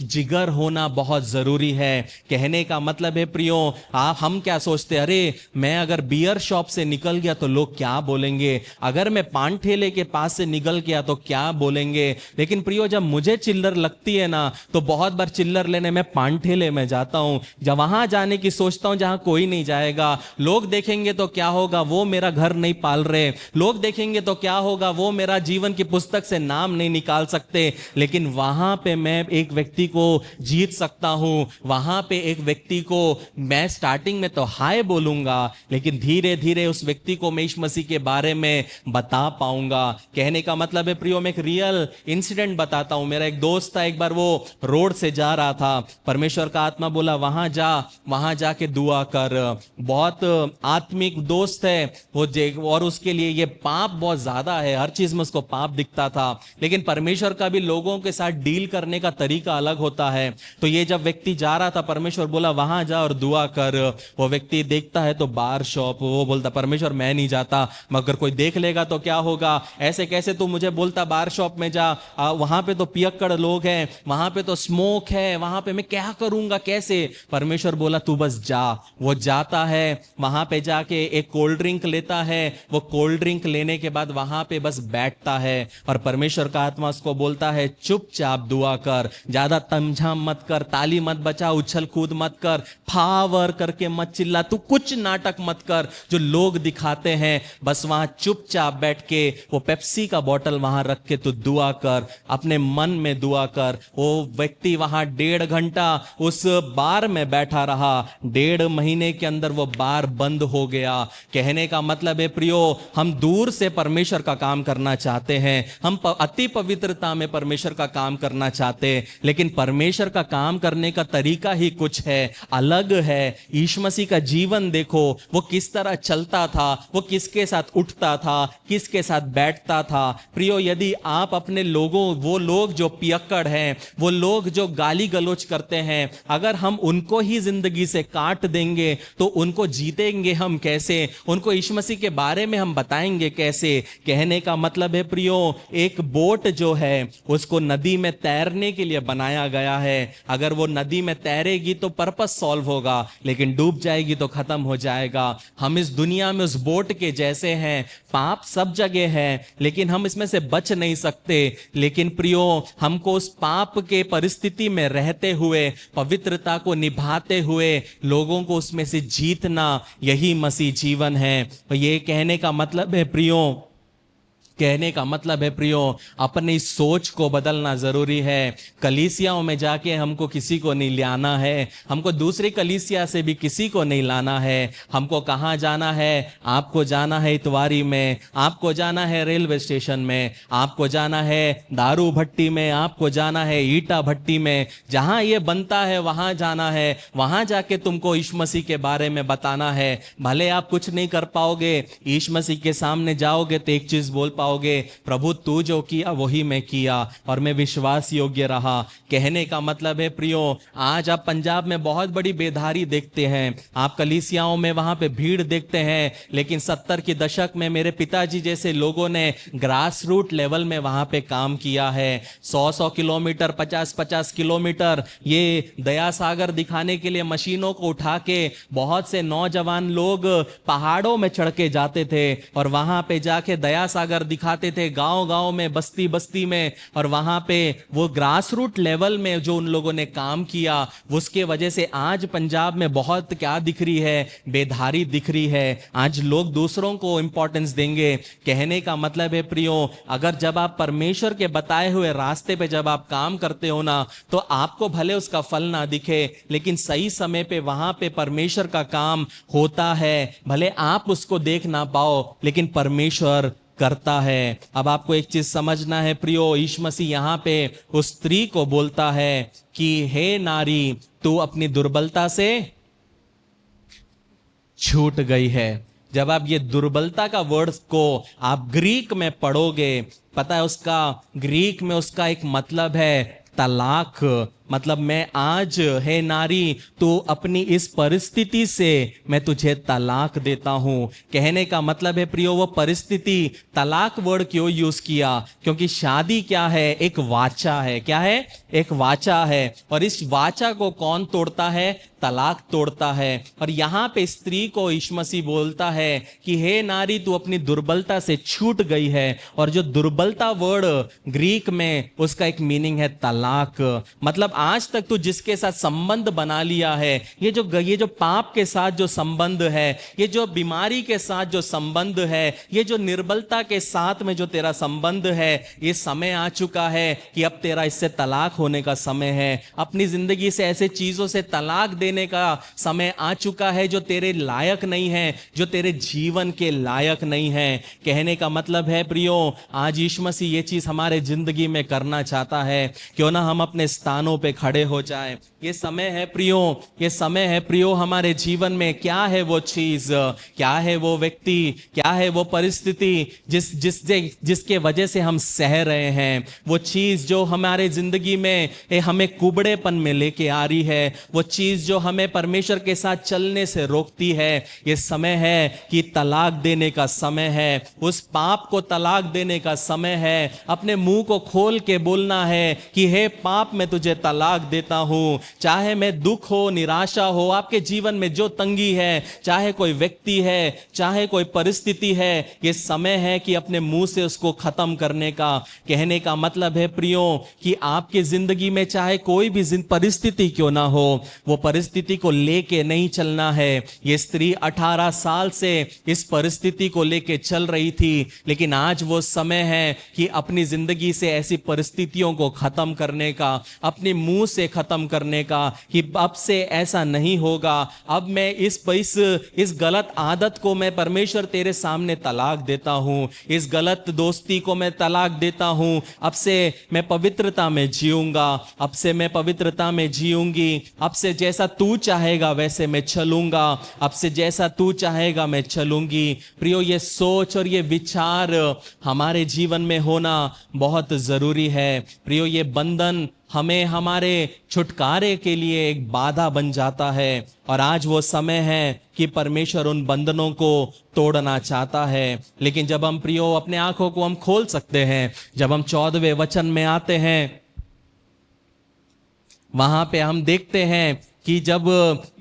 जिगर होना बहुत जरूरी है। कहने का मतलब है प्रियो, हम क्या सोचते, अरे मैं अगर बियर शॉप से निकल गया तो लोग क्या बोलेंगे, अगर मैं पान ठेले के पास से निकल गया तो क्या बोलेंगे। लेकिन प्रियो, जब मुझे चिल्लर लगती है ना तो बहुत बार चिल्लर लेने मैं पान ठेले में जाता हूं, जब वहां जाने की सोचता हूं जहां कोई नहीं जाएगा। लोग देखेंगे तो क्या होगा, वो मेरा घर नहीं पाल रहे, लोग देखेंगे तो क्या होगा, वो मेरा जीवन की पुस्तक से नाम नहीं निकाल सकते। लेकिन वहां पे मैं एक व्यक्ति को जीत सकता हूं, वहां पे एक व्यक्ति को मैं स्टार्टिंग में तो हाय बोलूंगा, लेकिन धीरे धीरे उस व्यक्ति को मैं यीशु मसीह के बारे में बता पाऊंगा। कहने का मतलब है प्रियो, मैं एक रियल इंसिडेंट बताता हूं। मेरा एक दोस्त था, एक बार वो रोड से जा रहा था, परमेश्वर का आत्मा बोला वहां जाके दुआ कर। बहुत आत्मिक दोस्त है वो, और उसके लिए ये पाप बहुत ज्यादा है, हर चीज में उसको पाप दिखता था। लेकिन परमेश्वर का भी लोगों के साथ डील करने का तरीका अलग होता है। है। तो ये जब व्यक्ति जा रहा था, परमेश्वर बोला वहां जा और दुआ कर। वो व्यक्ति देखता है तो बार शॉप, वो बोलता परमेश्वर मैं नहीं जाता, मगर कोई देख लेगा तो क्या होगा, ऐसे कैसे तू मुझे बोलता बार शॉप में जा, वहां पे तो पियक्कड़ लोग हैं, वहां पे तो स्मोक है, वहां पे मैं क्या करूंगा कैसे। परमेश्वर बोला तू बस जा। वो जाता है, वहां पे जाके एक कोल्ड ड्रिंक लेता है, वो कोल्ड ड्रिंक लेने के बाद वहां पे बस बैठता है और परमेश्वर का आत्मा उसको बोलता है चुपचाप दुआ कर, ज्यादा तमझाम मत कर, ताली मत बचा, उछल कूद मत कर, फावर करके मत चिल्ला, तू कुछ नाटक मत कर जो लोग दिखाते हैं, बस वहां चुपचाप बैठ के वो पेप्सी का बोतल वहां रख के तू दुआ कर, अपने मन में दुआ कर। वो व्यक्ति वहां 1.5 घंटा उस बार में बैठा रहा, 1.5 महीने के अंदर वो बार बंद हो गया। कहने का मतलब है प्रियो, हम दूर से परमेश्वर का काम करना चाहते हैं, हम अति पवित्रता में परमेश्वर का काम करना चाहते हैं, लेकिन परमेश्वर का काम करने का तरीका ही कुछ है, अलग है। यीशु मसीह का जीवन देखो, वो किस तरह चलता था, वो किसके साथ उठता था, किसके साथ बैठता था। प्रियो, यदि आप अपने लोगों, वो लोग जो पियक्कड़ हैं, वो लोग जो गाली गलौज करते हैं, अगर हम उनको ही जिंदगी से काट देंगे तो उनको जीतेंगे हम कैसे, उनको यीशु मसीह के बारे में हम बताएंगे कैसे। कहने का मतलब है प्रियो, एक बोट जो है उसको नदी में तैरने के लिए बनाया गया है, अगर वो नदी में तैरेगी तो पर्पस सॉल्व होगा, लेकिन डूब जाएगी तो खत्म हो जाएगा। हम इस दुनिया में उस बोट के जैसे हैं, पाप सब जगह है, लेकिन हम इसमें से बच नहीं सकते। लेकिन प्रियो, हमको उस पाप के परिस्थिति में रहते हुए, पवित्रता को निभाते हुए, लोगों को उसमें से जीतना, यही मसीह जीवन है। तो ये कहने का मतलब है प्रियो, कहने का मतलब है प्रियो, अपनी सोच को बदलना जरूरी है। कलीसियाओं में जाके हमको किसी को नहीं लाना है, हमको दूसरी कलीसिया से भी किसी को नहीं लाना है। हमको कहाँ जाना है? आपको जाना है इतवारी में, आपको जाना है रेलवे स्टेशन में, आपको जाना है दारू भट्टी में, आपको जाना है ईटा भट्टी में, जहां ये बनता है वहां जाना है। वहां जाके तुमको यीशु मसीह के बारे में बताना है। भले आप कुछ नहीं कर पाओगे, यीशु मसीह के सामने जाओगे तो एक चीज बोल पाओगे, प्रभु तू जो किया वही मैं किया और मैं विश्वास योग्य रहा। कहने का मतलब है प्रियो, आज आप पंजाब में बहुत बड़ी बेधारी देखते हैं, आप कलीसियाओं में वहां पे भीड़ देखते हैं, लेकिन 70 के दशक में मेरे पिताजी जैसे लोगों ने ग्रास रूट लेवल में वहां पे काम किया है। 100 किलोमीटर, 50 किलोमीटर ये दया सागर दिखाने के लिए मशीनों को उठा के बहुत से नौजवान लोग पहाड़ों में चढ़ के जाते थे और वहां पे जाके दया सागर दिखाते थे, गांव गांव में, बस्ती बस्ती में। और वहां पे वो ग्रास रूट लेवल में जो उन लोगों ने काम किया, उसके वजह से आज पंजाब में बहुत क्या दिख रही है, बेधारी दिख रही है। आज लोग दूसरों को इंपॉर्टेंस देंगे। कहने का मतलब है प्रियो, अगर जब आप परमेश्वर के बताए हुए रास्ते पे जब आप काम करते हो ना, तो आपको भले उसका फल ना दिखे, लेकिन सही समय पे वहां पे परमेश्वर का काम होता है। भले आप उसको देख ना पाओ, लेकिन परमेश्वर करता है। अब आपको एक चीज समझना है प्रियो, यीशु मसीह यहां पे उस स्त्री को बोलता है कि हे नारी, तू अपनी दुर्बलता से छूट गई है। जब आप ये दुर्बलता का वर्ड को आप ग्रीक में पढ़ोगे, पता है उसका ग्रीक में उसका एक मतलब है तलाक। मतलब मैं आज, हे नारी, तो अपनी इस परिस्थिति से मैं तुझे तलाक देता हूं। कहने का मतलब है प्रियो, वो परिस्थिति, तलाक वर्ड क्यों यूज किया? क्योंकि शादी क्या है? एक वाचा है। क्या है? एक वाचा है। और इस वाचा को कौन तोड़ता है? तलाक तोड़ता है। और यहां पे स्त्री को यीशु मसीह बोलता है कि हे नारी, तू अपनी दुर्बलता से छूट गई है। और जो दुर्बलता वर्ड ग्रीक में, उसका एक मीनिंग है तलाक। मतलब आज तक तू जिसके साथ संबंध बना लिया है, ये जो पाप के साथ जो संबंध है, ये जो बीमारी के साथ जो संबंध है, ये जो निर्बलता के साथ में जो तेरा संबंध है, ये समय आ चुका है कि अब तेरा इससे तलाक होने का समय है। अपनी जिंदगी से ऐसे चीजों से तलाक देने का समय आ चुका है जो तेरे लायक नहीं है, जो तेरे जीवन के लायक नहीं है। कहने का मतलब है प्रियो, आज यीशु मसीह ये चीज हमारे जिंदगी में करना चाहता है। क्यों ना हम अपने स्थानों पे खड़े हो जाएं। ये समय है प्रियो, ये समय है प्रियो हमारे जीवन में। क्या है वो चीज, क्या है वो व्यक्ति, क्या है वो परिस्थिति जिसके वजह से हम सह रहे हैं? वो चीज जो हमारे जिंदगी में हमें कुबड़ेपन में लेके आ रही है, वो चीज जो हमें परमेश्वर के साथ चलने से रोकती है। ये समय है कि तलाक देने का समय है, उस पाप को तलाक देने का समय है। अपने मुंह को खोल के बोलना है कि हे पाप, मैं तुझे तलाक देता हूं। चाहे मैं दुख हो, निराशा हो, आपके जीवन में जो तंगी है, चाहे कोई व्यक्ति है, चाहे कोई परिस्थिति है, ये समय है कि अपने मुंह से उसको खत्म करने का। कहने का मतलब है प्रियो कि आपकी जिंदगी में चाहे कोई भी परिस्थिति क्यों ना हो, वो परिस्थिति को लेके नहीं चलना है। ये स्त्री 18 साल से इस परिस्थिति को लेके चल रही थी, लेकिन आज वो समय है कि अपनी जिंदगी से ऐसी परिस्थितियों को खत्म करने का, अपने मुंह से खत्म करने का, कि अब से ऐसा नहीं होगा। अब मैं इस गलत आदत को मैं परमेश्वर तेरे सामने तलाक देता हूं, इस गलत दोस्ती को मैं तलाक देता हूं। अब से मैं पवित्रता में जीऊंगा, अब से मैं पवित्रता में जीऊंगी। अब से जैसा तू चाहेगा वैसे मैं चलूंगा, अब से जैसा तू चाहेगा मैं चलूंगी। प्रियो, ये सोच और ये विचार हमारे जीवन में होना बहुत जरूरी है। प्रियो, ये बंधन हमें हमारे छुटकारे के लिए एक बाधा बन जाता है, और आज वो समय है कि परमेश्वर उन बंधनों को तोड़ना चाहता है। लेकिन जब हम प्रियो अपने आंखों को हम खोल सकते हैं, जब हम 14वें वचन में आते हैं, वहां पे हम देखते हैं कि जब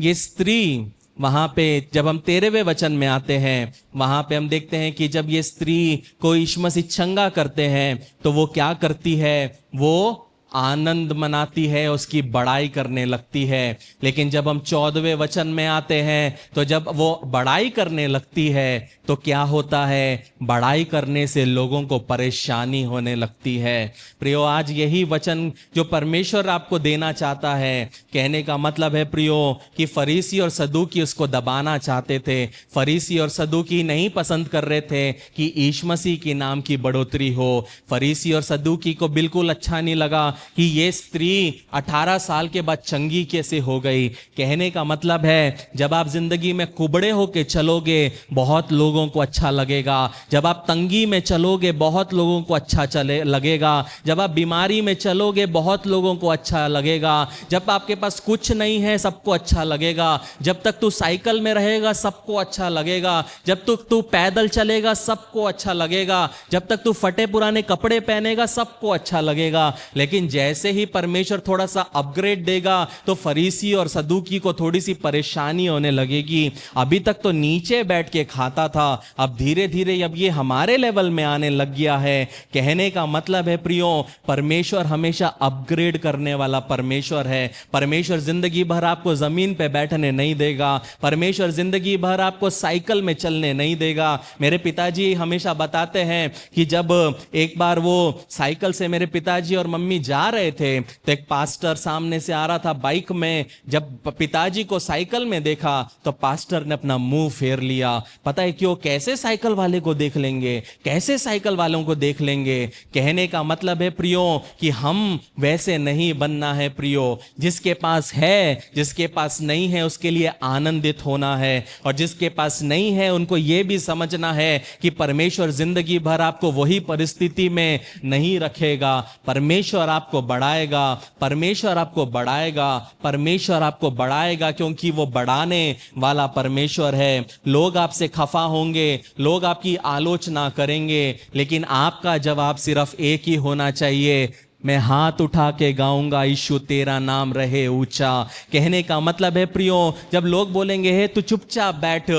ये स्त्री, वहां पे जब हम 13वें वचन में आते हैं, वहां पे हम देखते हैं कि जब ये स्त्री को यीशु मसीह चंगा करते हैं तो वो क्या करती है? वो आनंद मनाती है, उसकी बड़ाई करने लगती है। लेकिन जब हम 14वें वचन में आते हैं तो जब वो बड़ाई करने लगती है तो क्या होता है? बड़ाई करने से लोगों को परेशानी होने लगती है। प्रियो, आज यही वचन जो परमेश्वर आपको देना चाहता है। कहने का मतलब है प्रियो कि फरीसी और सदूकी उसको दबाना चाहते थे। फरीसी और सदूकी नहीं पसंद कर रहे थे कि यीशु मसीह के नाम की बढ़ोतरी हो। फरीसी और सदूकी को बिल्कुल अच्छा नहीं लगा कि ये स्त्री 18 साल के बाद चंगी कैसे हो गई। कहने का मतलब है जब आप जिंदगी में कुबड़े होके चलोगे बहुत लोगों को अच्छा लगेगा, जब आप तंगी में चलोगे बहुत लोगों को अच्छा लगेगा, जब आप बीमारी में चलोगे बहुत लोगों को अच्छा लगेगा, जब आपके पास कुछ नहीं है सबको अच्छा लगेगा, जब तक तू साइकिल में रहेगा सबको अच्छा लगेगा, जब तक तू पैदल चलेगा सबको अच्छा लगेगा, जब तक तू फटे पुराने कपड़े पहनेगा सबको अच्छा लगेगा। लेकिन जैसे ही परमेश्वर थोड़ा सा अपग्रेड देगा तो फरीसी और सदूकी को थोड़ी सी परेशानी होने लगेगी। अभी तक तो नीचे बैठ के खाता था, अब धीरे धीरे अब ये हमारे लेवल में आने लग गया है। कहने का मतलब है प्रियो, परमेश्वर हमेशा अपग्रेड करने वाला परमेश्वर है। परमेश्वर जिंदगी भर आपको जमीन पे बैठने नहीं देगा, परमेश्वर जिंदगी भर आपको साइकिल में चलने नहीं देगा। मेरे पिताजी हमेशा बताते हैं कि जब एक बार वो साइकिल से मेरे पिताजी और मम्मी जा रहे थे तो एक पास्टर सामने से आ रहा था बाइक में। जब पिताजी को साइकिल में देखा तो पास्टर ने अपना मुंह फेर लिया। पता है क्यों? कैसे साइकिल वाले को देख लेंगे, कैसे साइकिल वालों को देख लेंगे। कहने का मतलब है प्रियो कि हम वैसे नहीं बनना है प्रियो। जिसके पास है, जिसके पास नहीं है उसके लिए आनंदित होना है, और जिसके पास नहीं है उनको यह भी समझना है कि परमेश्वर जिंदगी भर आपको वही परिस्थिति में नहीं रखेगा। परमेश्वर आपको बढ़ाएगा, परमेश्वर आपको बढ़ाएगा, परमेश्वर आपको बढ़ाएगा, क्योंकि वो बढ़ाने वाला परमेश्वर है। लोग आपसे खफा होंगे, लोग आपकी आलोचना करेंगे, लेकिन आपका जवाब सिर्फ एक ही होना चाहिए, मैं हाथ उठा के गाऊंगा यीशु तेरा नाम रहे ऊंचा। कहने का मतलब है प्रियो, जब लोग बोलेंगे हे तू चुपचाप बैठ,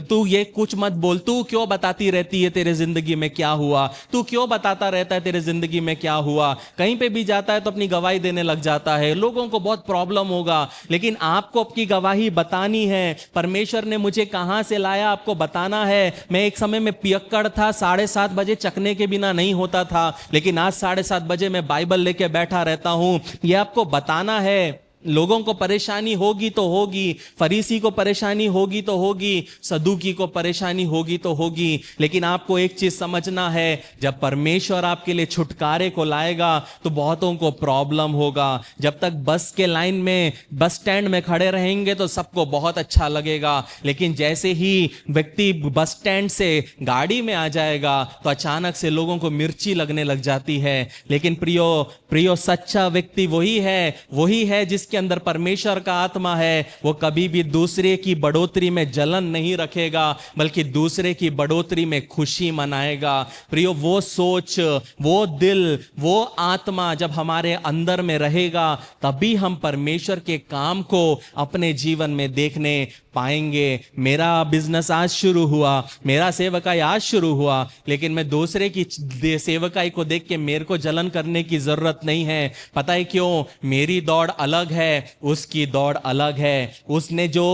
तू ये कुछ मत बोल, तू क्यों बताती रहती है तेरे जिंदगी में क्या हुआ, तू क्यों बताता रहता है तेरे जिंदगी में क्या हुआ, कहीं पे भी जाता है तो अपनी गवाही देने लग जाता है, लोगों को बहुत प्रॉब्लम होगा। लेकिन आपको आपकी गवाही बतानी है। परमेश्वर ने मुझे कहां से लाया आपको बताना है। मैं एक समय में पियक्कड़ था, 7:30 बजे चकने के बिना नहीं होता था, लेकिन आज 7:30 बजे मैं बाइबल लेके बैठा रहता हूं। यह आपको बताना है लोगों को परेशानी होगी तो होगी, फरीसी को परेशानी होगी तो होगी, सदूकी को परेशानी होगी तो होगी, लेकिन आपको एक चीज समझना है, जब परमेश्वर आपके लिए छुटकारे को लाएगा तो बहुतों को प्रॉब्लम होगा। जब तक बस के लाइन में, बस स्टैंड में खड़े रहेंगे तो सबको बहुत अच्छा लगेगा, लेकिन जैसे ही व्यक्ति बस स्टैंड से गाड़ी में आ जाएगा तो अचानक से लोगों को मिर्ची लगने लग जाती है। लेकिन प्रियो प्रियो सच्चा व्यक्ति वही है जिसके अंदर परमेश्वर का आत्मा है। वो कभी भी दूसरे की बढ़ोतरी में जलन नहीं रखेगा, बल्कि दूसरे की बढ़ोतरी में खुशी मनाएगा। प्रियो, वो सोच, वो दिल, वो आत्मा जब हमारे अंदर में रहेगा तभी हम परमेश्वर के काम को अपने जीवन में देखने पाएंगे। मेरा बिजनेस आज शुरू हुआ, मेरा सेवकाई आज शुरू हुआ, लेकिन मैं दूसरे की सेवकाई को देख के मेरे को जलन करने की जरूरत नहीं है। पता है क्यों? मेरी दौड़ अलग है, उसकी दौड़ अलग है। उसने जो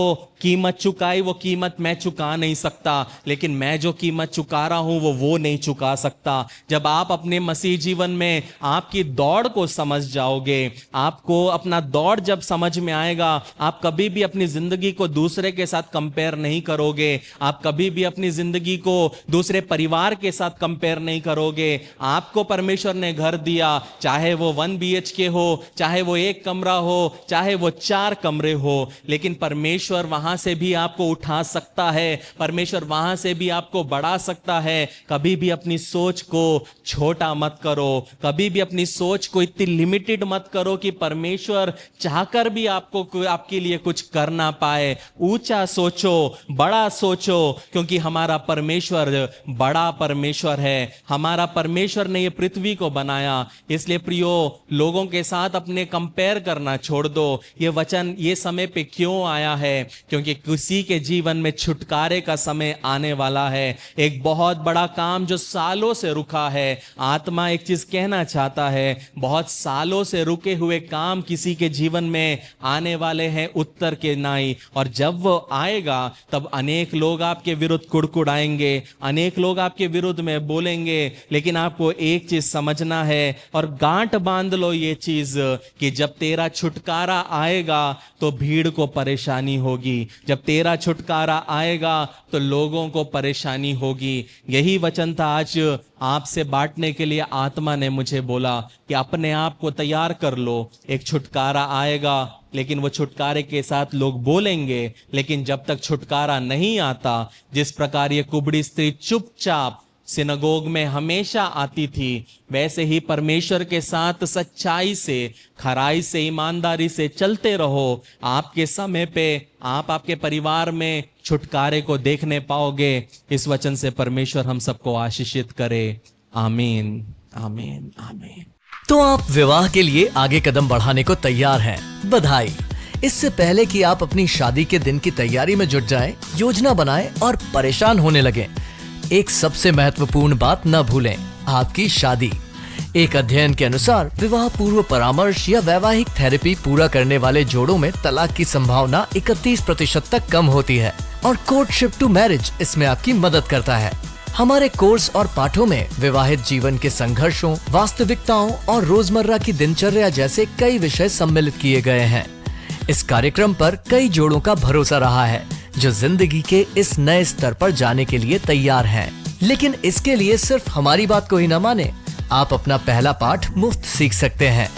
कीमत चुकाई वो कीमत मैं चुका नहीं सकता, लेकिन मैं जो कीमत चुका रहा हूं वो नहीं चुका सकता। जब आप अपने मसीह जीवन में आपकी दौड़ को समझ जाओगे, आपको अपना दौड़ जब समझ में आएगा, आप कभी भी अपनी जिंदगी को दूसरे के साथ कंपेयर नहीं करोगे। आप कभी भी अपनी जिंदगी को दूसरे परिवार के साथ कंपेयर नहीं करोगे। आपको परमेश्वर ने घर दिया, चाहे वो 1 BHK हो, चाहे वो 1 कमरा हो, चाहे वो 4 कमरे हो, लेकिन परमेश्वर वहां से भी आपको उठा सकता है, परमेश्वर वहां से भी आपको बढ़ा सकता है। कभी भी अपनी सोच को छोटा मत करो, कभी भी अपनी सोच को इतनी लिमिटेड मत करो कि परमेश्वर चाहकर भी आपको आपके लिए कुछ कर ना पाए। ऊंचा सोचो, बड़ा सोचो, क्योंकि हमारा परमेश्वर बड़ा परमेश्वर है। हमारा परमेश्वर ने यह पृथ्वी को बनाया। इसलिए प्रियो, लोगों के साथ अपने कंपेयर करना छोड़ दो। यह वचन ये समय पे क्यों आया है? क्योंकि किसी के जीवन में छुटकारे का समय आने वाला है। एक बहुत बड़ा काम जो सालों से रुका है। आत्मा एक चीज कहना चाहता है, बहुत सालों से रुके हुए काम किसी के जीवन में आने वाले हैं उत्तर के नाई। और जब वो आएगा तब अनेक लोग आपके विरुद्ध कुड़कुड़ाएंगे, अनेक लोग आपके विरुद्ध में बोलेंगे, लेकिन आपको एक चीज समझना है और गांठ बांध लो ये चीज कि जब तेरा छुटकारा आएगा तो भीड़ को परेशानी होगी। जब तेरा छुटकारा आएगा तो लोगों को परेशानी होगी। यही वचन था आज आपसे बांटने के लिए आत्मा ने मुझे बोला कि अपने आप को तैयार कर लो, एक छुटकारा आएगा, लेकिन वो छुटकारे के साथ लोग बोलेंगे, लेकिन जब तक छुटकारा नहीं आता, जिस प्रकार ये कुबड़ी स्त्री चुपचाप सिनगोग में हमेशा आती थी, वैसे ही परमेश्वर के साथ सच्चाई से, खराई से, ईमानदारी से चलते रहो। आपके समय पे आप आपके परिवार में छुटकारे को देखने पाओगे। इस वचन से परमेश्वर हम सबको आशीषित करे। आमीन, आमीन, आमीन। तो आप विवाह के लिए आगे कदम बढ़ाने को तैयार हैं। बधाई। इससे पहले कि आप अपनी शादी के दिन की तैयारी में जुट जाएं, योजना बनाएं और परेशान होने लगें, एक सबसे महत्वपूर्ण बात न भूलें, आपकी शादी। एक अध्ययन के अनुसार विवाह पूर्व परामर्श या वैवाहिक थेरेपी पूरा करने वाले जोड़ों में तलाक की संभावना 31% तक कम होती है और कोर्टशिप टू मैरिज इसमें आपकी मदद करता है। हमारे कोर्स और पाठों में विवाहित जीवन के संघर्षों, वास्तविकताओं और रोजमर्रा की दिनचर्या जैसे कई विषय सम्मिलित किए गए हैं। इस कार्यक्रम पर कई जोड़ों का भरोसा रहा है जो जिंदगी के इस नए स्तर पर जाने के लिए तैयार हैं। लेकिन इसके लिए सिर्फ हमारी बात को ही न माने, आप अपना पहला पाठ मुफ्त सीख सकते हैं।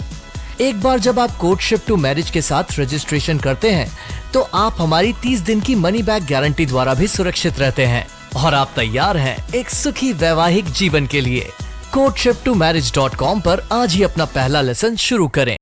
एक बार जब आप कोर्टशिप टू मैरिज के साथ रजिस्ट्रेशन करते हैं तो आप हमारी 30 दिन की मनी बैक गारंटी द्वारा भी सुरक्षित रहते हैं और आप तैयार हैं एक सुखी वैवाहिक जीवन के लिए। courtship2marriage.com पर आज ही अपना पहला लेसन शुरू करें।